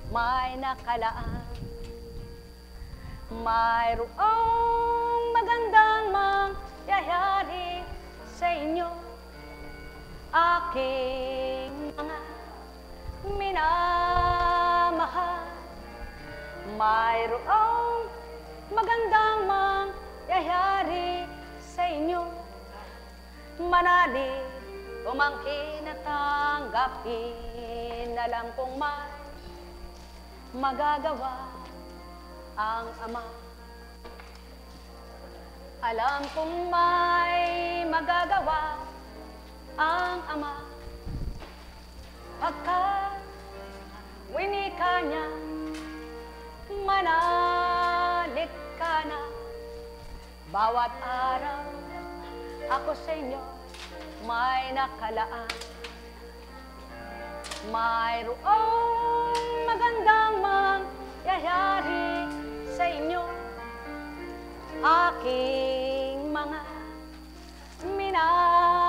B: may nakalaan. Mayroong magandang mangyayari sa inyo, aking mga minamahal. Mayroong magandang mangyayari sa inyo, manalig, umangkin at tanggapin. Alam kong may magagawa ang Ama. Alam kong may magagawa ang Ama. Pagka winika niya, manalig ka na. Bawat araw ako sa inyo may nakalaan. Mayroong magandang mangyayari sa inyo, aking mga minamahal.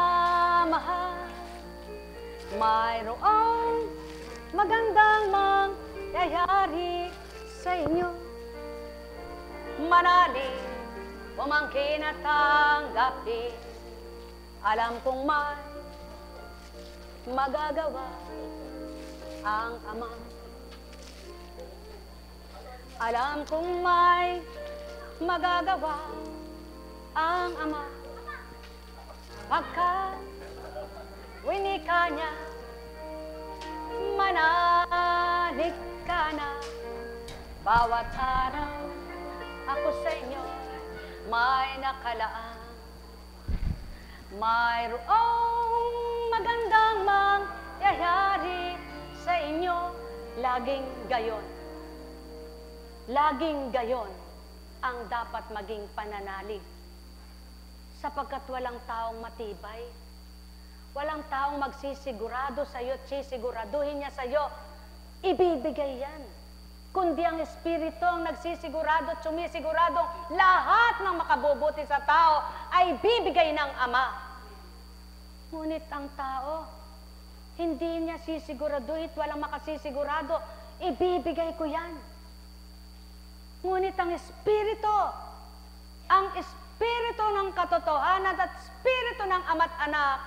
B: Mayroong magandang mangyayari sa inyo, manalig, umangkin at tanggapin. Alam kong may magagawa ang Ama. Alam kong may magagawa ang Ama. Pagka winika niya, manalig ka na. Bawat araw ako sa inyo may nakalaan. Mayroong magandang mangyayari sa inyo, laging gayon. Laging gayon ang dapat maging pananalig. Sapagkat walang taong matibay, walang taong magsisigurado sa iyo at sisiguraduhin niya sa iyo, ibibigay yan. kundi ang Espiritu ang nagsisigurado at sumisiguradong lahat ng makabubuti sa tao ay bibigay ng Ama. Ngunit ang tao, hindi niya sisiguraduhin, walang makasisigurado, ibibigay ko yan. Ngunit ang Espiritu ng katotohanan at Espiritu ng Ama't Anak,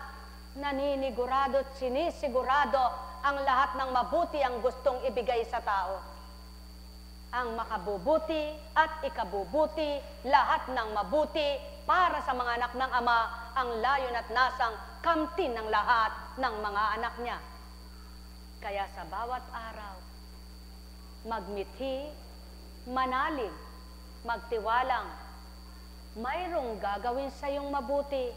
B: naninigurado at sinisigurado ang lahat ng mabuti ang gustong ibigay sa tao. Ang makabubuti at ikabubuti, lahat ng mabuti para sa mga anak ng Ama, ang layon at nasang kamtin ng lahat ng mga anak niya. Kaya sa bawat araw, magmithi, manalig, magtiwalang, mayroong gagawin sa iyong mabuti,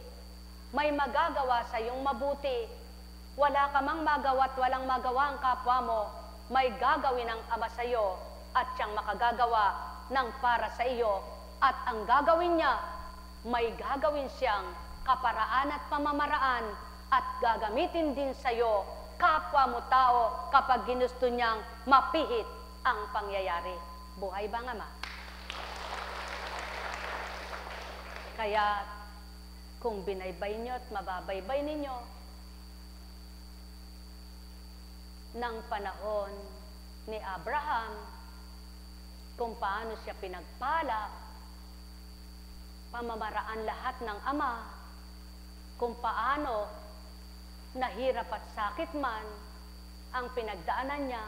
B: may magagawa sa iyong mabuti, wala ka mang magawa at walang magawa ang kapwa mo, may gagawin ang Ama sa iyo at siyang makagagawa ng para sa iyo, at ang gagawin niya, may gagawin siyang kaparaan at pamamaraan at gagamitin din sa iyo, kapwa mo tao, kapag ginusto niyang mapihit ang pangyayari. Buhay bang Ama? Kaya kung binaybay niyo at mababaybay ninyo ng panahon ni Abraham, kung paano siya pinagpala, pamamaraan lahat ng Ama, kung paano nahirap at sakit man ang pinagdaanan niya,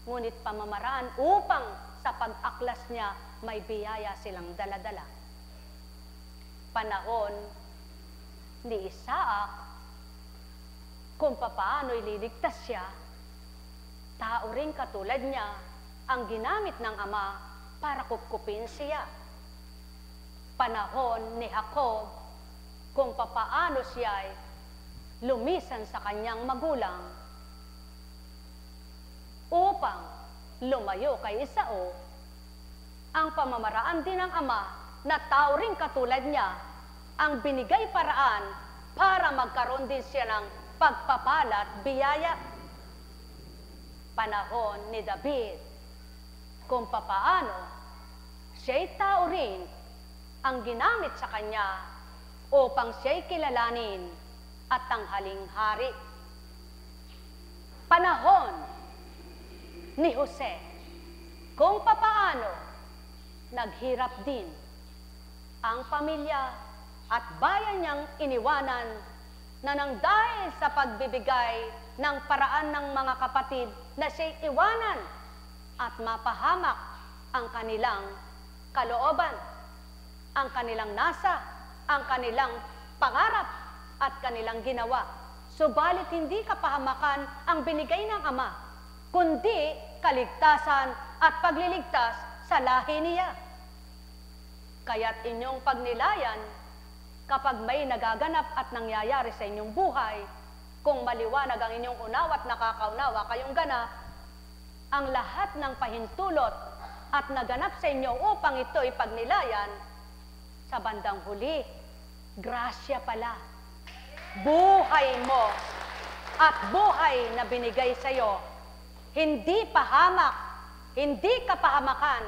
B: ngunit pamamaraan upang sa pag-aklas niya may biyaya silang daladala. Panahon ni Isaac, kung paano ililigtas siya, tao rin katulad niya ang ginamit ng Ama para kupkupin siya. Panahon ni Jacob, kung paano siya ay lumisan sa kanyang magulang upang lumayo kay Esau, ang pamamaraan din ng Ama na tao rin katulad niya ang binigay paraan para magkaroon din siya ng pagpapala at biyaya. Panahon ni David, kung papaano siya'y tao rin ang ginamit sa kanya upang siya'y kilalanin at tanghaling hari. Panahon ni Jose, kung papaano naghirap din ang pamilya at bayan niyang iniwanan na nang dahil sa pagbibigay ng paraan ng mga kapatid na siya'y iwanan at mapahamak ang kanilang kalooban, ang kanilang nasa, ang kanilang pangarap at kanilang ginawa. Subalit hindi kapahamakan ang binigay ng Ama, kundi kaligtasan at pagliligtas sa lahi niya. Kaya't inyong pagnilayan, kapag may nagaganap at nangyayari sa inyong buhay, kung maliwanag ang inyong unawa at nakakaunawa kayong ganap, ang lahat ng pahintulot at naganap sa inyo upang ito'y pagnilayan, sa bandang huli, grasya pala. Buhay mo at buhay na binigay sa iyo, hindi pahamak, hindi ka pahamakan,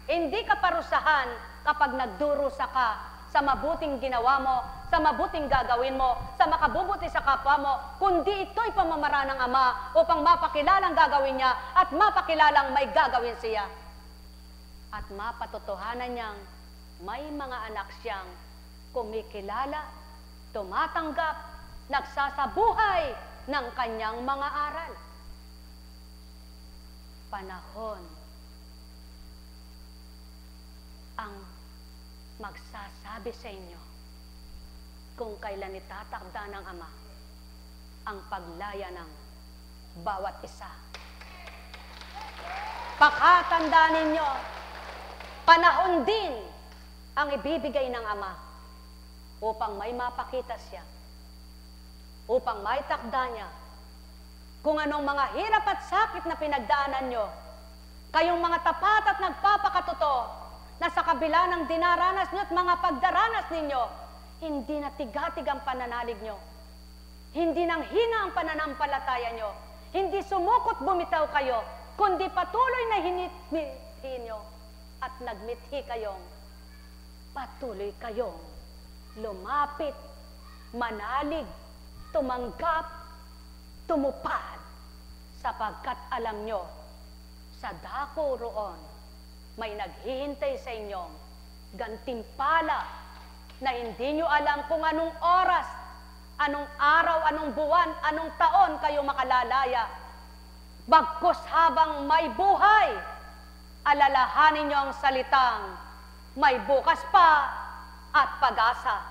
B: hindi ka parusahan kapag nagdurusa ka sa mabuting ginawa mo, sa mabuting gagawin mo, sa makabubuti sa kapwa mo, kundi ito'y pamamaraan ng Ama upang mapakilalang gagawin niya at mapakilalang may gagawin siya. At mapatotohanan niyang may mga anak siyang kumikilala, tumatanggap, nagsasabuhay ng kanyang mga aral. Panahon ang magsasabi sa inyo kung kailan itatakda ng Ama ang paglaya ng bawat isa. Pakatandaan ninyo, panahon din ang ibibigay ng Ama upang may mapakita siya, upang may takda niya kung anong mga hirap at sakit na pinagdaanan nyo, kayong mga tapat at nagpapakatotoo na sa kabila ng dinaranas nyo at mga pagdaranas ninyo, hindi na tigatig ang pananalig nyo, hindi nang hina ang pananampalataya nyo, hindi sumukot bumitaw kayo, kundi patuloy na hinithi nyo at nagmithi kayong patuloy kayong lumapit, manalig, tumanggap, tumupad, sapagkat alam nyo, sa dako roon, may naghihintay sa inyong gantimpala na hindi nyo alam kung anong oras, anong araw, anong buwan, anong taon kayo makalalaya. Bagkus habang may buhay, alalahanin nyo ang salitang may bukas pa at pag-asa,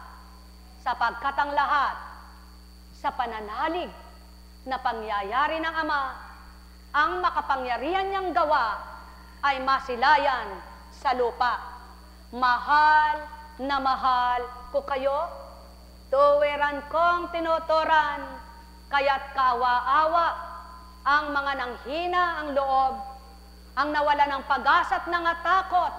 B: sapagkat ang lahat sa pananalig na pangyayari ng Ama, ang makapangyarihan niyang gawa ay masilayan sa lupa. Mahal na mahal ko kayo, tuwiran kong tinuturan, kaya't kawa-awa ang mga nanghina ang loob, ang nawala ng pag-asa at nangatakot,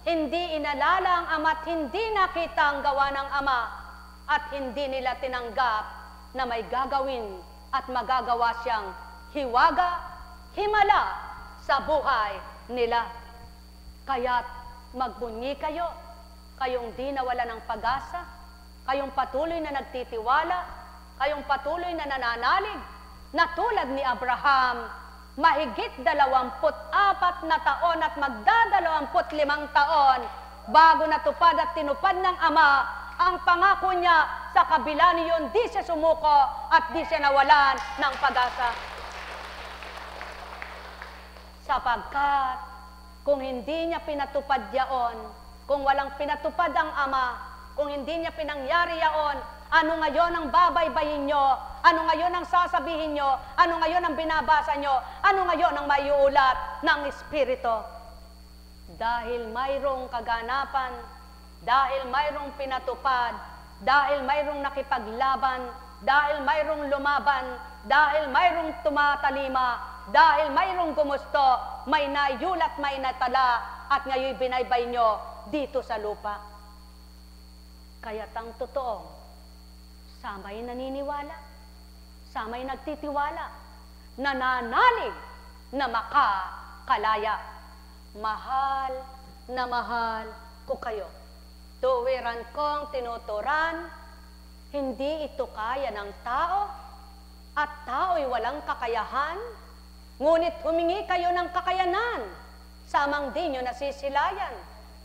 B: hindi inalala ang Ama at hindi nakita ang gawa ng Ama at hindi nila tinanggap na may gagawin at magagawa siyang hiwaga, himala sa buhay nila. Kaya't magbunyi kayo, kayong di nawala ng pag-asa, kayong patuloy na nagtitiwala, kayong patuloy na nananalig, na tulad ni Abraham, mahigit 24 na taon at magda-25 taon bago natupad at tinupad ng Ama ang pangako niya. Sa kabila niyon, di siya sumuko at di siya nawalan ng pag-asa. Sapagkat kung hindi niya pinatupad yaon, kung walang pinatupad ang Ama, kung hindi niya pinangyari yaon, ano ngayon ang babaybayin nyo? Ano ngayon ang sasabihin nyo? Ano ngayon ang binabasa nyo? Ano ngayon ang maiulat ng Espiritu? Dahil mayroong kaganapan, dahil mayroong pinatupad, dahil mayroong nakipaglaban, dahil mayroong lumaban, dahil mayroong tumatalima, dahil mayroong gumusto, may nayulat, may natala, at ngayon binaybay nyo dito sa lupa. Kaya't ang totoo, sama'y naniniwala, sama'y nagtitiwala, nananalig na makakalaya. Mahal na mahal ko kayo. Tuwiran kong tinuturan, hindi ito kaya ng tao, at tao'y walang kakayahan, ngunit humingi kayo ng kakayanan, samang di nyo nasisilayan,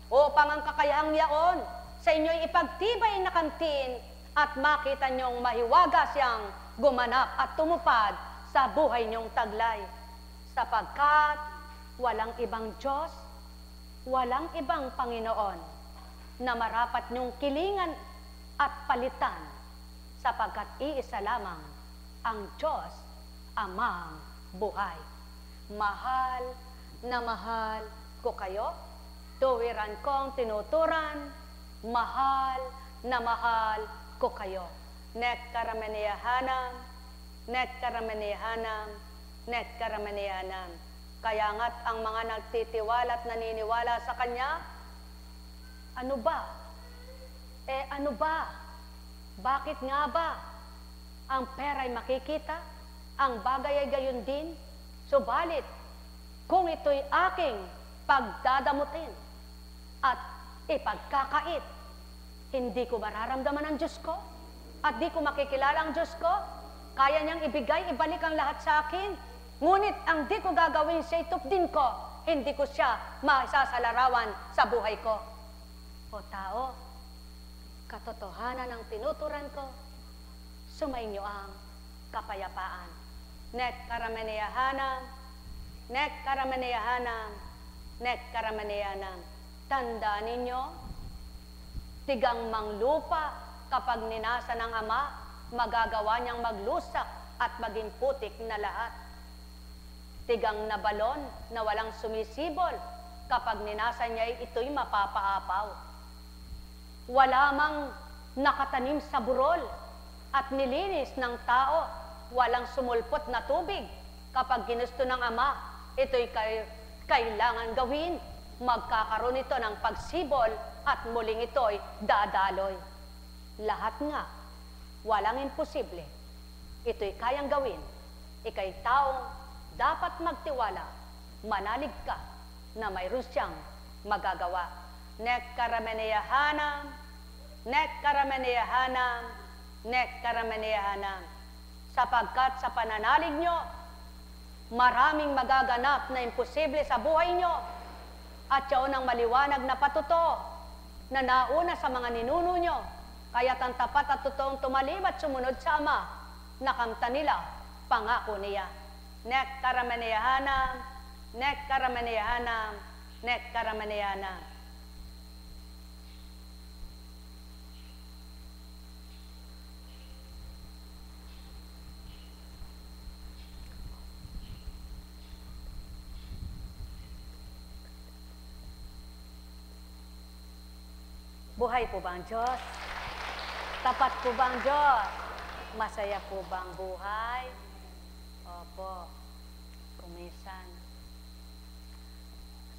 B: upang ang kakayahang yaon sa inyo'y ipagtibay na kantin, at makita niyong mahiwaga siyang gumanap at tumupad sa buhay niyong taglay. Sapagkat walang ibang Diyos, walang ibang Panginoon na marapat niyong kilingan at palitan, sapagkat iisa lamang ang Diyos, Amang buhay. Mahal na mahal ko kayo, tuwiran kong tinuturan, mahal na mahal ko kayo. Nek karamaniyahanam, nek karamaniyahanam, nek karamaniyahanam. Kaya nga't ang mga nagtitiwala at naniniwala sa Kanya, ano ba? Ano ba? Bakit nga ba? Ang pera'y makikita, ang bagay ay gayon din. Subalit, kung ito'y aking pagdadamutin at ipagkakait, hindi ko mararamdaman ang Diyos ko at di ko makikilala ang Diyos ko. Kaya niyang ibigay, ibalik ang lahat sa akin. Ngunit ang di ko gagawin siya, itupdin ko. Hindi ko siya maisasalarawan sa buhay ko. O tao, katotohanan ng tinuturan ko, sumainyo ang kapayapaan. Nek karamaniyahanam, nek karamaniyahanam, nek karamaniyahanam. Tandaan ninyo, tigang manglupa kapag ninasa ng Ama, magagawa niyang maglusak at maging putik na lahat. Tigang na balon na walang sumisibol, kapag ninasa niya ito'y mapapaapaw. Wala mang nakatanim sa burol at nilinis ng tao, walang sumulpot na tubig. Kapag ginusto ng Ama, ito'y kailangan gawin. Magkakaroon ito ng pagsibol at muling ito'y dadaloy. Lahat nga, walang imposible. Ito'y kayang gawin. Ika'y taong dapat magtiwala manalig ka na mayroon siyang magagawa. Nek karameneyahanam, nek karameneyahanam, nek karameneyahanam. Sapagkat sa pananalig nyo, maraming magaganap na imposible sa buhay nyo. At yaon ang maliwanag na patuto na nauna sa mga ninuno nyo. Kaya't ang tapat at totoong tumalib at sumunod sa Ama, nakamta nila pangako niya. Nek karameneyahanam, nek karameneyahanam, nek karameneyahanam. Buhay po ba ang Diyos? Tapat po ba ang Diyos? Masaya po ba ang buhay? Opo. Kuminsan,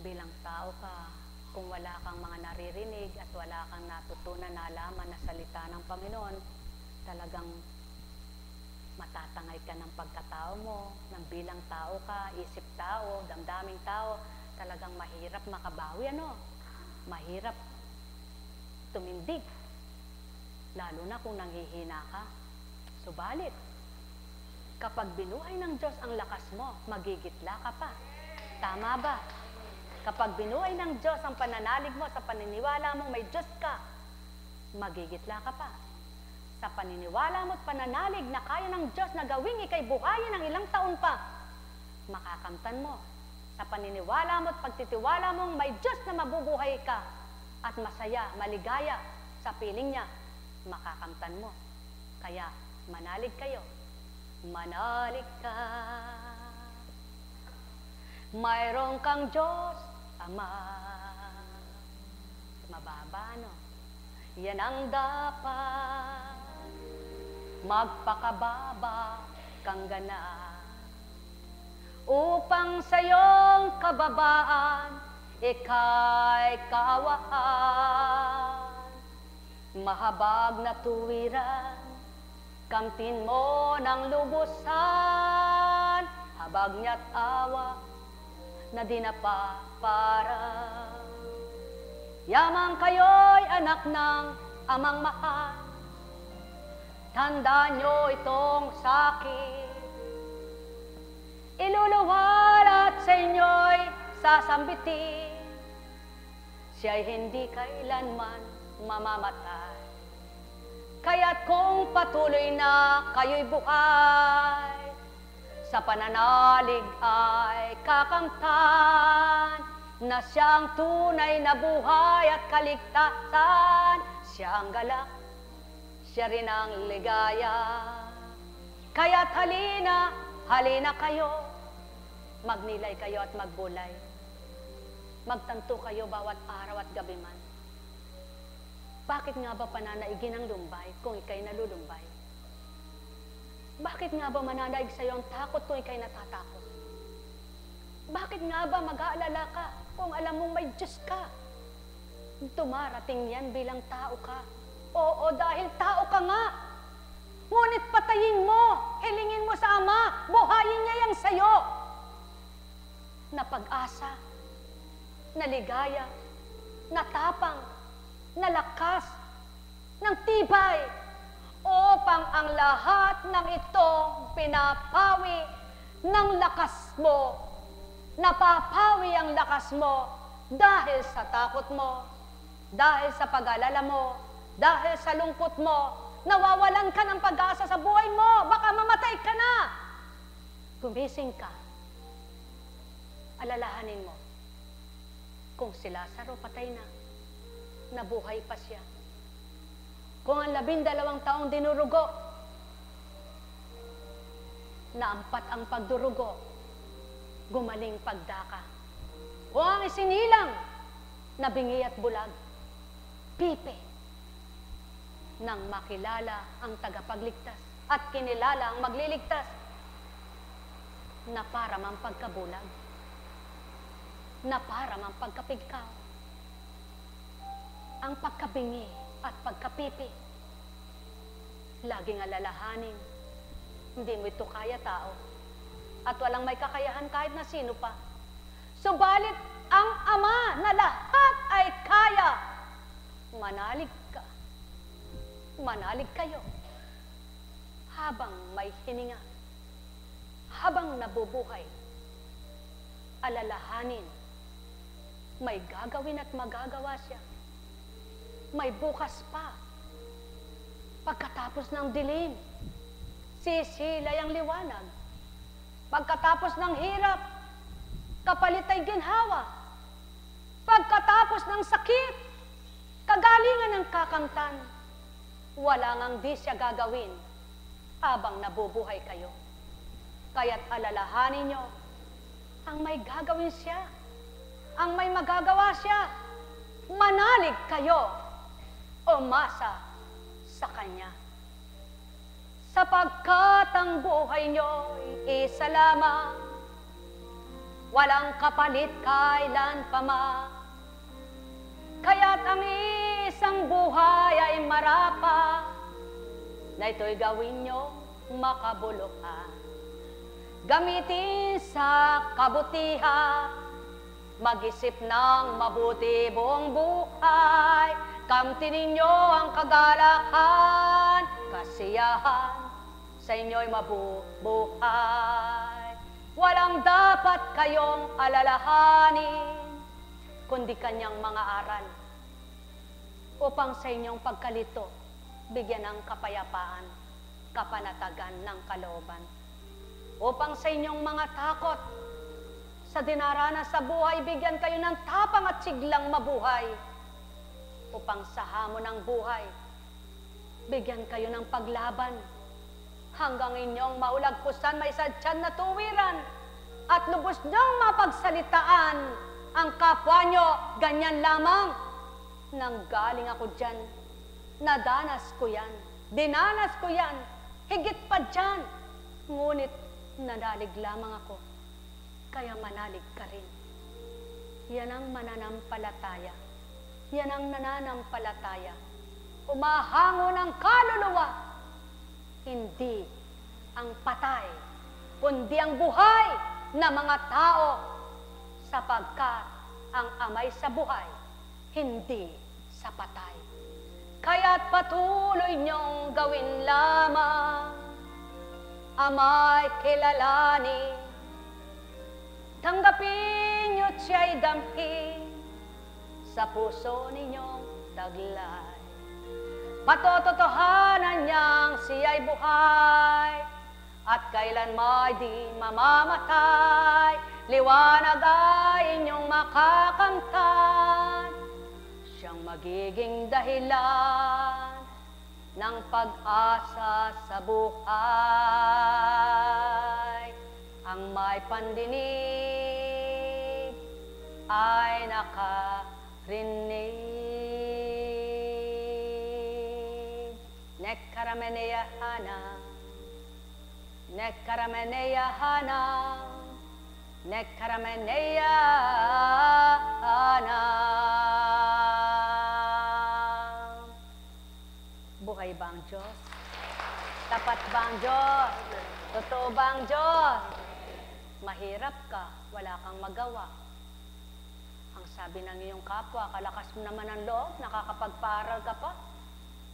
B: bilang tao ka, kung wala kang mga naririnig at wala kang natutunan na alaman na salita ng Panginoon, talagang matatangay ka ng pagkatao mo, ng bilang tao ka, isip tao, damdaming tao, talagang mahirap makabawi, ano? Mahirap tumindig, lalo na kung nanghihina ka. Subalit, kapag binuhay ng Diyos ang lakas mo, magigitla ka pa. Tama ba? Kapag binuhay ng Diyos ang pananalig mo sa paniniwala mong may Diyos ka, magigitla ka pa. Sa paniniwala mo at pananalig na kaya ng Diyos na gawing ikay buhayin ng ilang taon pa, makakamtan mo. Sa paniniwala mo at pagtitiwala mong may Diyos na mabubuhay ka, at masaya, maligaya sa piling niya, makakamtan mo. Kaya, manalig kayo. Manalig ka. Mayroon kang Diyos, Ama. Mababa, no? Yan ang dapat. Magpakababa kang gana. Upang sa iyong kababaan, ika'y kaawaan, mahabag na tuwiran, kamtin mo ng lubusan, habag niya't awa na di napaparang. Yamang kayo'y anak ng amang mahal, tandaan nyo itong sakit, iluluwal at sa inyo'y sasambitin, siya'y hindi kailanman mamamatay. Kaya't kung patuloy na kayo'y buhay, sa pananalig ay kakamtan, na siyang tunay na buhay at kaligtasan. Siya ang galak, siya rin ang ligaya. Kaya't halina, halina kayo, magnilay kayo at magbulay. Magtanto kayo bawat araw at gabi man. Bakit nga ba pananaigin ang lumbay kung ikay nalulumbay? Bakit nga ba mananaig sa iyo ang takot kung ikay natatakot? Bakit nga ba mag-aalala ka kung alam mong may Diyos ka? Dumarating yan bilang tao ka. Oo, dahil tao ka nga. Ngunit patayin mo, hilingin mo sa Ama, buhayin niya yang sayo. Na pag-asa, na ligaya, na tapang, na lakas, ng tibay, upang ang lahat ng ito pinapawi ng lakas mo, napapawi ang lakas mo dahil sa takot mo, dahil sa pag-alala mo, dahil sa lungkot mo, nawawalan ka ng pag-asa sa buhay mo, baka mamatay ka na. Gumising ka, alalahanin mo, kung si Lazaro patay na, nabuhay pa siya. Kung ang 12 taong dinurugo, naampat ang pagdurugo, gumaling pagdaka. Kung ang isinilang, nabingi at bulag, pipi, nang makilala ang tagapagligtas at kinilala ang magliligtas, na para mang pagkabulag, na para mang pagkapigkaw, ang pagkabingi at pagkapipi, laging alalahanin, hindi mo ito kaya tao, at walang may kakayahan kahit na sino pa, Subalit ang Ama na lahat ay kaya. Manalig ka. Manalig kayo. Habang may hininga, habang nabubuhay, alalahanin, may gagawin at magagawa siya. May bukas pa. Pagkatapos ng dilim, sisilay ang liwanag. Pagkatapos ng hirap, kapalit ay ginhawa. Pagkatapos ng sakit, kagalingan ng kakamtan. Wala ngang di siya gagawin habang nabubuhay kayo. Kaya't alalahanin nyo, ang may gagawin siya, ang may magagawa siya. Manalig kayo, umasa sa Kanya. Sapagkat ang buhay nyo'y isa lamang, walang kapalit kailan pa man. Kaya't ang isang buhay ay marapa, na ito'y gawin nyo makabuluhan. Gamitin sa kabutihan, mag-isip ng mabuti buong buhay. Kamtinin nyo ang kagalakan, kasiyahan, sa inyo'y mabubuhay. Walang dapat kayong alalahanin, kundi kanyang mga aral, upang sa inyong pagkalito, bigyan ng kapayapaan, kapanatagan ng kalooban. Upang sa inyong mga takot, sa dinaranas sa buhay, bigyan kayo ng tapang at siglang mabuhay. Upang sa hamon ng buhay, bigyan kayo ng paglaban, hanggang inyong maulagpusan may sadyang na tuwiran, at lubos niyong mapagsalitaan ang kapwa nyo. Ganyan lamang, nanggaling ako dyan, nadanas ko yan, dinanas ko yan, higit pa dyan. Ngunit nanalig lamang ako, kaya manalig ka rin. Yan ang mananampalataya. Yan ang nananampalataya. Umahango ng kaluluwa, hindi ang patay, kundi ang buhay na mga tao, sapagkat ang amay sa buhay, hindi sa patay. Kaya't patuloy niyong gawin lamang, amay kilalanin, tanggapin niyo't siya'y damhin, sa puso ninyong taglay. Patototohanan niyang siya'y buhay, at kailanman di mamamatay. Liwanag ay inyong makakamtan, siyang magiging dahilan ng pag-asa sa buhay. Ang may pandinig ay nakarinig. Nekkarameneyahana, nekkarameneyahana, nekkarameneyahana. Buhay ba ang Diyos? Tapat ba ang Diyos? Totoo ba ang Diyos? Mahirap ka, wala kang magawa. Ang sabi ng iyong kapwa, kalakas mo naman ang loob, nakakapagpaaral ka pa.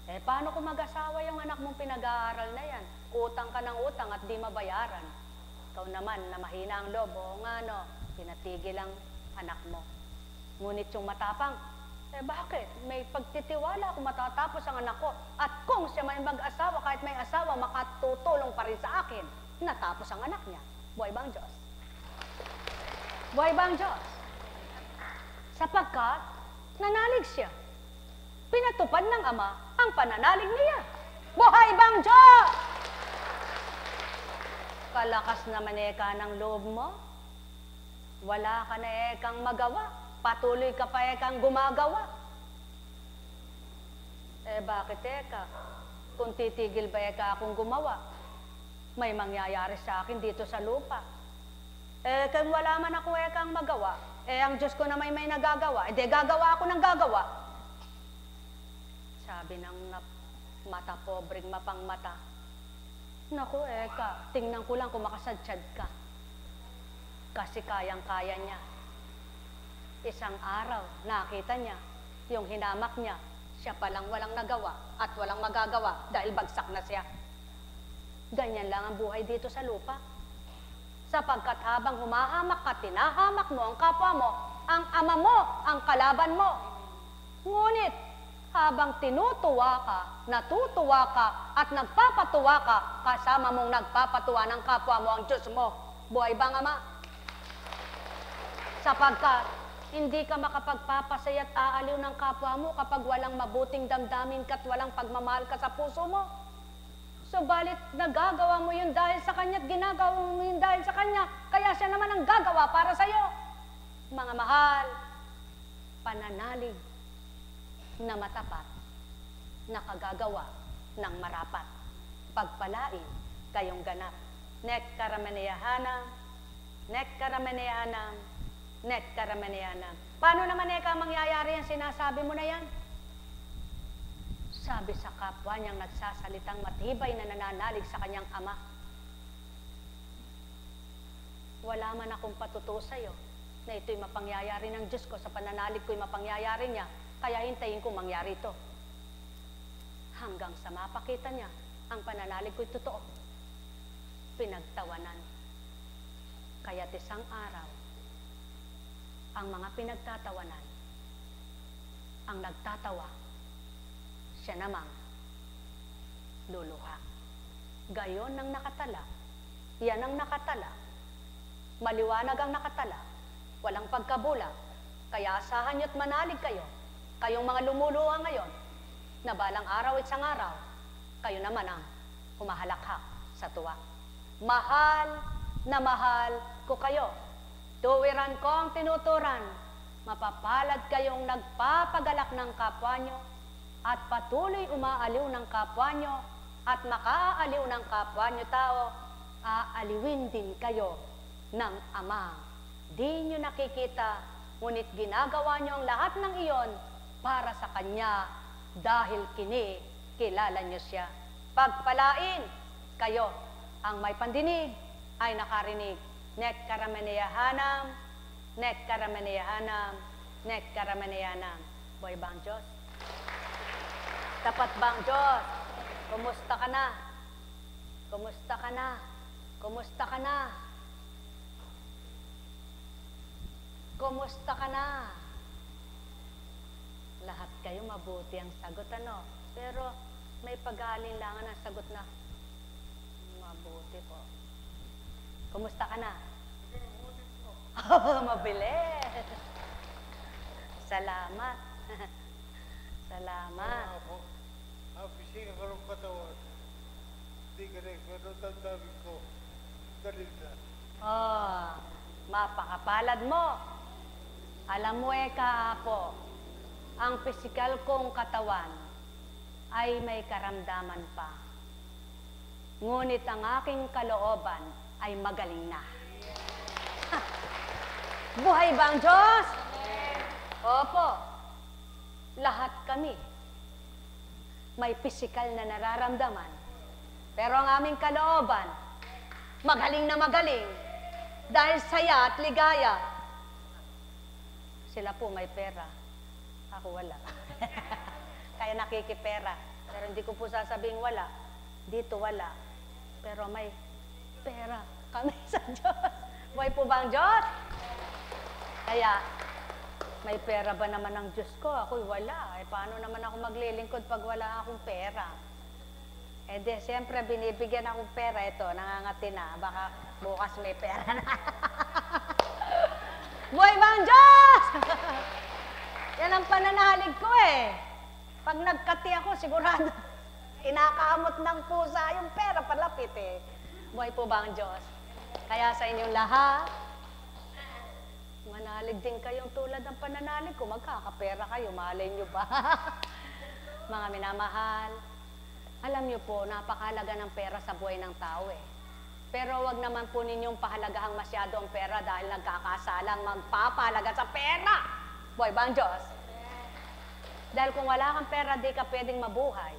B: Eh, paano kung mag-asawa yung anak mong pinag-aaral na yan? Utang ka ng utang at di mabayaran. Ikaw naman, na mahina ang loob, o nga no, pinatigil ang anak mo. Ngunit yung matapang, eh bakit? May pagtitiwala kung matatapos ang anak ko. At kung siya may mag-asawa, kahit may asawa, makatutulong pa rin sa akin. Natapos ang anak niya. Buhay ba ang Diyos? Buhay ba ang Diyos? Sapagkat, nanalig siya. Pinatupad ng Ama ang pananalig niya. Buhay ba ang Diyos? Kalakas naman eka ng loob mo. Wala ka na ekang magawa. Patuloy ka pa ekang gumagawa. Eh bakit eka? Kung titigil ba eka akong gumawa, may mangyayari sa akin dito sa lupa. Eh kung wala man ako ekang magawa, eh ang Diyos ko na may nagagawa, eh di gagawa ako ng gagawa. Sabi ng mata pobreng mapangmata, naku eka, tingnan ko lang kung makasadsyad ka. Kasi kayang-kaya niya. Isang araw, nakita niya, yung hinamak niya, siya palang walang nagawa at walang magagawa dahil bagsak na siya. Ganyan lang ang buhay dito sa lupa. Sapagkat habang humahamak ka, tinahamak mo ang kapwa mo, ang ama mo, ang kalaban mo. Ngunit, habang tinutuwa ka, natutuwa ka, at nagpapatuwa ka, kasama mong nagpapatuwa ng kapwa mo ang Diyos mo. Buhay bang Ama? Sapagkat, hindi ka makapagpapasaya at aaliw ng kapwa mo kapag walang mabuting damdamin ka at walang pagmamahal ka sa puso mo. Subalit, nagagawa mo yun dahil sa Kanya at ginagawa mo yun dahil sa Kanya, kaya siya naman ang gagawa para sa'yo. Mga mahal, pananalig na matapat, nakagagawa ng marapat. Pagpalain kayong ganap. Nek karamaneyahanam, nek karamaneyahanam, nek karamaneyahanam. Paano naman mangyayari yan? Sinasabi mo na yan. Sabi sa kapwa niyang nagsasalitang matibay na nananalig sa kanyang ama. Wala man akong patutuo sa'yo na ito'y mapangyayari ng Diyos ko, sa pananalig ko'y mapangyayari niya, kaya hintayin ko mangyari ito. Hanggang sa mapakita niya, ang pananalig ko'y totoo. Pinagtawanan. Kaya't isang araw, ang mga pinagtatawanan, ang nagtatawa, siya namang luluha. Gayon ang nakatala. Yan ang nakatala. Maliwanag ang nakatala. Walang pagkabula. Kaya asahan niyo't manalig kayo. Kayong mga lumuluha ngayon, na balang araw at isang araw, kayo naman ang humahalakhak sa tuwa. Mahal na mahal ko kayo. Tuwiran ko ang tinuturan. Mapapalad kayong nagpapagalak ng kapwa nyo, at patuloy umaaliw ng kapwa nyo, at makaaliw ng kapwa nyo tao, aaliwin din kayo ng Ama. Di nyo nakikita, ngunit ginagawa nyo ang lahat ng iyon para sa Kanya, dahil kilala nyo siya. Pagpalain kayo, ang may pandinig ay nakarinig. Nek karamaneyahanam, nek karamaneyahanam, nek karamaneyahanam. Buhay ba ang Diyos? Tapat bang Diyos? Kumusta ka na? Kumusta ka na? Kumusta ka na? Kumusta ka na? Lahat kayo mabuti ang sagot, ano? Pero may pag-aalinlangan ang sagot na mabuti po. Kumusta ka na? Mabilis. Salamat. Salamat.
C: Ang pisika ka ng katawan, hindi ka rin, pero tandawin ko, galing na.
B: Oh, mapakapalad mo. Alam mo kaapo, ang pisikal kong katawan ay may karamdaman pa. Ngunit ang aking kalooban ay magaling na. Buhay ba ang Diyos? Opo. Lahat kami may pisikal na nararamdaman. Pero ang aming kalooban, magaling na magaling. Dahil saya at ligaya. Sila po may pera. Ako wala. Kaya nakikipera. Pero hindi ko po sasabing wala. Dito wala. Pero may pera kami sa Diyos. Buhay po ba ang Diyos? Kaya, may pera ba naman ang Diyos ko? Ako'y wala. Paano naman ako maglilingkod pag wala akong pera? Di, siyempre, binibigyan akong pera. Ito, nangangati na. Baka bukas may pera na. Buhay ba ang Diyos? Yan ang pananalig ko Pag nagkati ako, sigurado, inakamot ng pusa yung pera palapit Buhay po ba ang Diyos? Kaya sa inyong lahat, manalig din kayong tulad ng pananalig ko, magkakapera kayo, malay nyo ba? Mga minamahal, alam nyo po, napakahalaga ng pera sa buhay ng tao Pero wag naman po ninyong pahalagahang masyado ang pera dahil nagkakasalang magpapahalaga sa pera. Buhay ba ang Diyos? Dahil kung wala kang pera, di ka pwedeng mabuhay.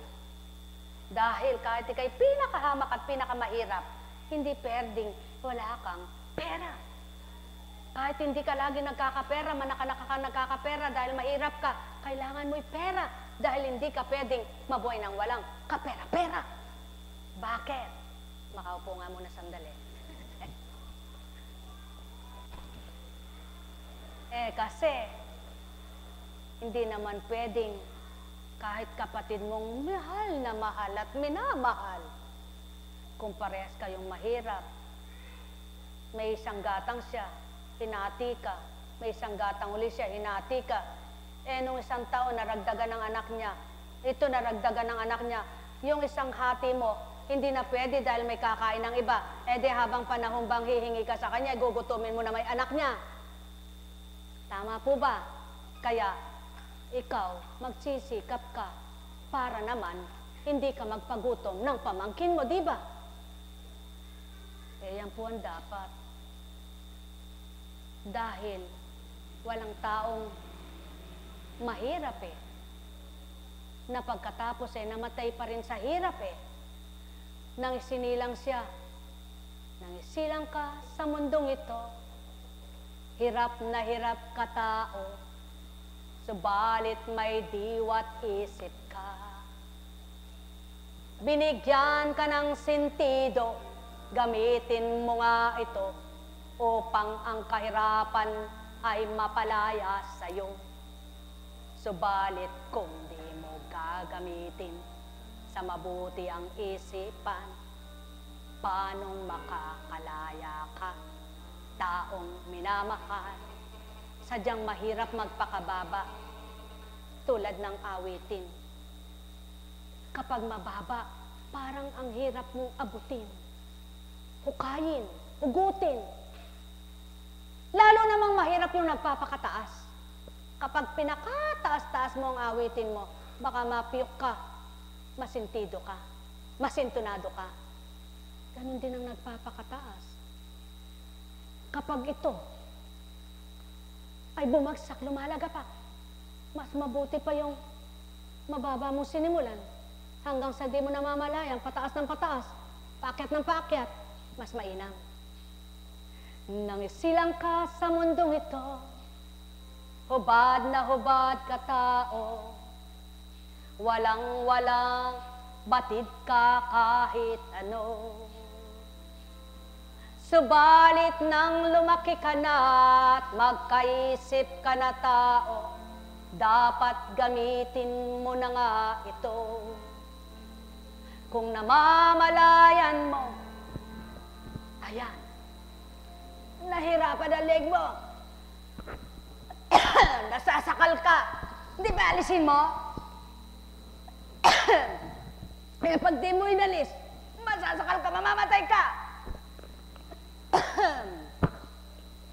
B: Dahil kahit ikay pinakahamak at pinakamahirap, hindi pwedeng wala kang pera. Kahit hindi ka lagi nagkakapera, manakalaka ka nagkakapera dahil mahirap ka, kailangan mo'y pera dahil hindi ka pwedeng mabuhay ng walang kapera-pera. Bakit? Makaupo nga muna sandali. Kasi hindi naman pwedeng kahit kapatid mong mahal at minamahal, kung parehas kayong mahirap, may isang gatang siya, hinati ka. May isang gatang uli siya, hinati ka. Nung isang taon, naragdagan ng anak niya. Ito, naragdagan ng anak niya. Yung isang hati mo, hindi na pwede dahil may kakain ng iba. Di habang panahon bang hihingi ka sa kanya, gugutumin mo na may anak niya. Tama po ba? Kaya, ikaw, magsisikap ka para naman hindi ka magpagutom ng pamangkin mo, di ba? Yan po ang dapat. Dahil walang taong mahirap na pagkatapos namatay pa rin sa hirap nang isinilang siya. Nang isilang ka sa mundong ito, hirap na hirap ka tao, subalit may diwa't isip ka. Binigyan ka ng sentido, gamitin mo nga ito upang ang kahirapan ay mapalaya sa'yo. Subalit kung di mo gagamitin sa mabuti ang isipan, paanong makakalaya ka? Taong minamahal, sadyang mahirap magpakababa, tulad ng awitin. Kapag mababa, parang ang hirap mong abutin, hukayin, hugutin. Lalo namang mahirap yung nagpapakataas. Kapag pinakataas-taas mo ang awitin mo, baka mapiyok ka, masintido ka, masintunado ka. Ganun din ang nagpapakataas. Kapag ito ay bumagsak, lumalaga pa, mas mabuti pa yung mababa mo sinimulan hanggang sa di mo namamalayan, pataas ng pataas, paakyat ng paakyat, mas mainam. Nang isilang ka sa mundong ito, hubad na hubad ka tao, walang-walang batid ka kahit ano. Subalit nang lumaki ka na at magkaisip ka na tao, dapat gamitin mo na nga ito. Kung namamalayan mo, ayan, nahirapan ang leg mo, nasasakal ka, hindi ba alisin mo? Kaya pag di mo inalis, masasakal ka, mamamatay ka.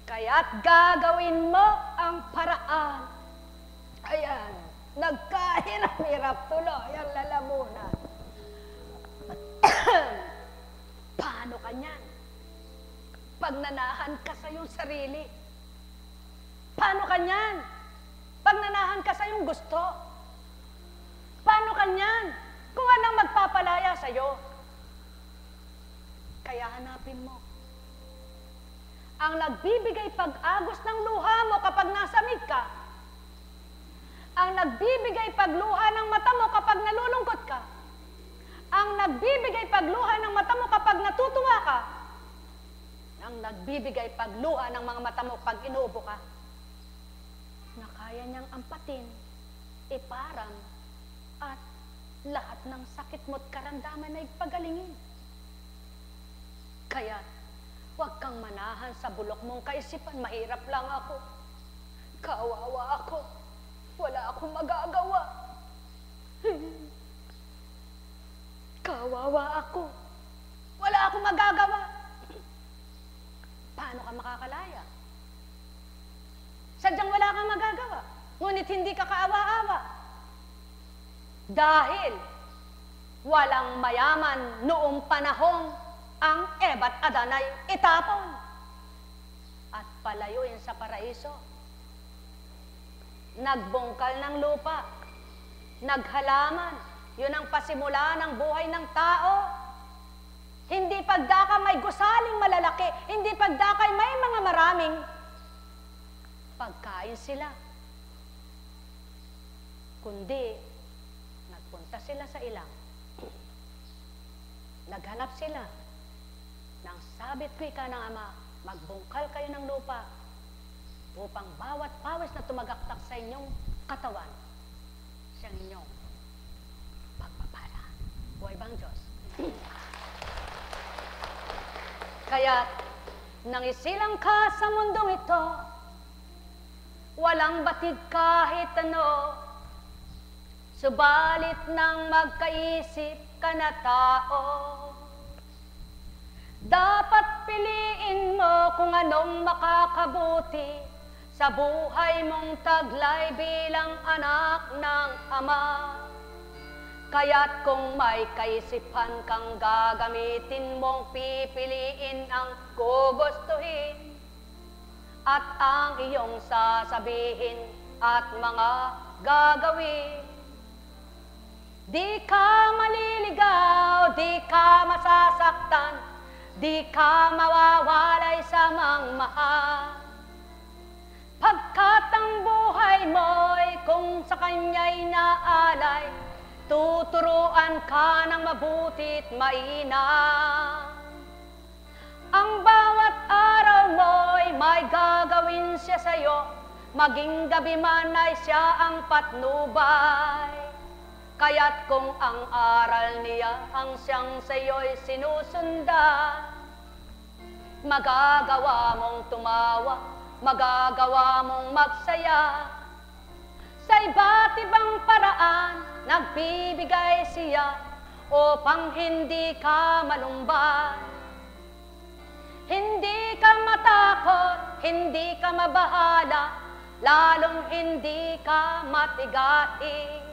B: Kaya't gagawin mo ang paraan. Ayan, nagkahirap-hirap tuloy ang lalamunan. Paano ka niyan? Pagnanahan ka sa iyong sarili. Paano ka niyan? Pagnanahan ka sa iyong gusto. Paano ka niyan? Kung anong magpapalaya sa iyo. Kaya hanapin mo ang nagbibigay pag-agos ng luha mo kapag nasamig ka. Ang nagbibigay pagluha ng mata mo kapag nalulungkot ka. Ang nagbibigay pagluha ng mata mo kapag natutuwa ka. Ang nagbibigay pagluha ng mga mata mo pag inuubo ka. Na kaya niyang ampatin, iparang, at lahat ng sakit mo't karamdaman ay pagalingin. Kaya, huwag kang manahan sa bulok mong kaisipan. Mahirap lang ako. Kawawa ako. Wala akong magagawa. Kawawa ako. Wala akong magagawa. Paano ka makakalaya? Sadyang wala kang magagawa. Ngunit hindi ka kaawa-awa. Dahil walang mayaman noong panahong ang Eba't Adan ay itapon at palayuin sa paraiso. Nagbungkal ng lupa, naghalaman, yun ang pasimula ng buhay ng tao. Hindi pagdaka may gusaling malalaki, hindi pagdaka may mga maraming pagkain sila. Kundi, nagpunta sila sa ilang. Naghanap sila ng sabit wika ng Ama, magbungkal kayo ng lupa upang bawat pawis na tumagaktak sa inyong katawan, siyang inyong pagpapala. Buhay bang Diyos? Kaya't nangisilang ka sa mundong ito, walang batid kahit ano, subalit nang magkaisip ka na tao, dapat piliin mo kung anong makakabuti sa buhay mong taglay bilang anak ng Ama. Kaya't kung may kaisipan kang gagamitin mong pipiliin ang gugustuhin at ang iyong sasabihin at mga gagawin. Di ka maliligaw, di ka masasaktan, di ka mawawalay sa mangmahal. Pagkat ang buhay mo'y kung sa Kanya'y naalay, tuturuan ka ng mabuti't mainam. Ang bawat araw mo'y may gagawin siya sa'yo, maging gabi man ay siya ang patnubay. Kaya't kung ang aral niya ang siyang sa'yo'y sinusundan, magagawa mong tumawa, magagawa mong magsaya. Sa iba't ibang paraan, nagbibigay siya upang hindi ka malumbay. Hindi ka matakot, hindi ka mabahala, lalong hindi ka matigain.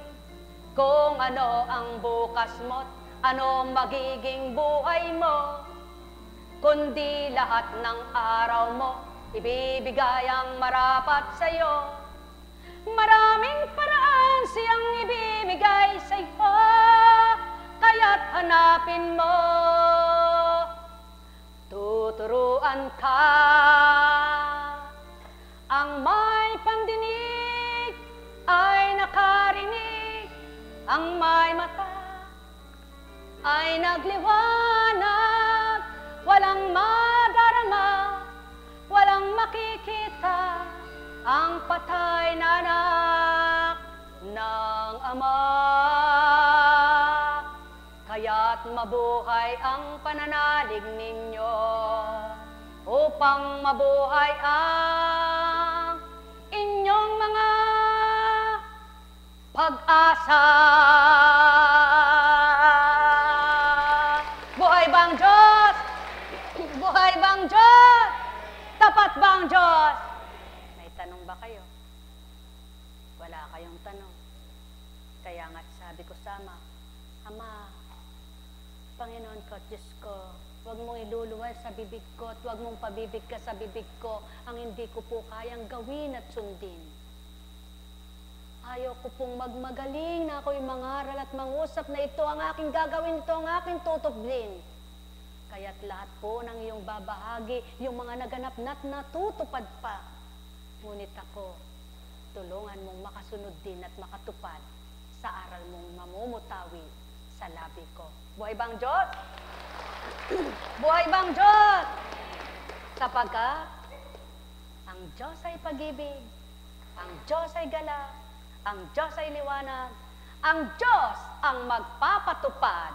B: Kung ano ang bukas mo't ano magiging buhay mo, kundi lahat ng araw mo, ibibigay ang marapat sa'yo. Maraming paraan siyang ibibigay sa'yo, kaya't hanapin mo. Tuturuan ka, ang may pandinig ay nakarinig, ang may mata ay nagliwanag, walang madarama, walang makikita, ang patay na anak ng Ama. Kaya't mabuhay ang pananalig ninyo, upang mabuhay ang inyong mga pag-asa. Buhay bang Diyos? Buhay bang Diyos? Tapat bang Diyos? May tanong ba kayo? Wala kayong tanong. Kaya nga't sabi ko sa Ama, Ama, Panginoon ko, Diyos ko, huwag mong iluluwal sa bibig ko at huwag mong pabibig ka sa bibig ko ang hindi ko po kayang gawin at sundin. Ayaw ko pong magmagaling na ako'y mangaral at mangusap na ito ang aking gagawin, ito ang aking tutublin. Kaya't lahat po ng iyong babahagi, yung mga naganap na't natutupad pa. Ngunit ako, tulungan mong makasunod din at makatupad sa aral mong mamumutawi sa labi ko. Buhay bang Diyos? Buhay bang Diyos? Sapagkat ang Diyos ay pag-ibig, ang Diyos ay galak, ang Diyos ay liwanag, ang Diyos ang magpapatupad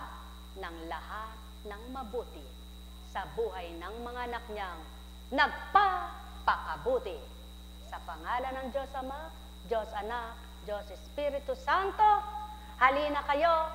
B: ng lahat ng mabuti sa buhay ng mga anak niyang nagpapakabuti. Sa pangalan ng Diyos Ama, Diyos Anak, Diyos Espiritu Santo, halina kayo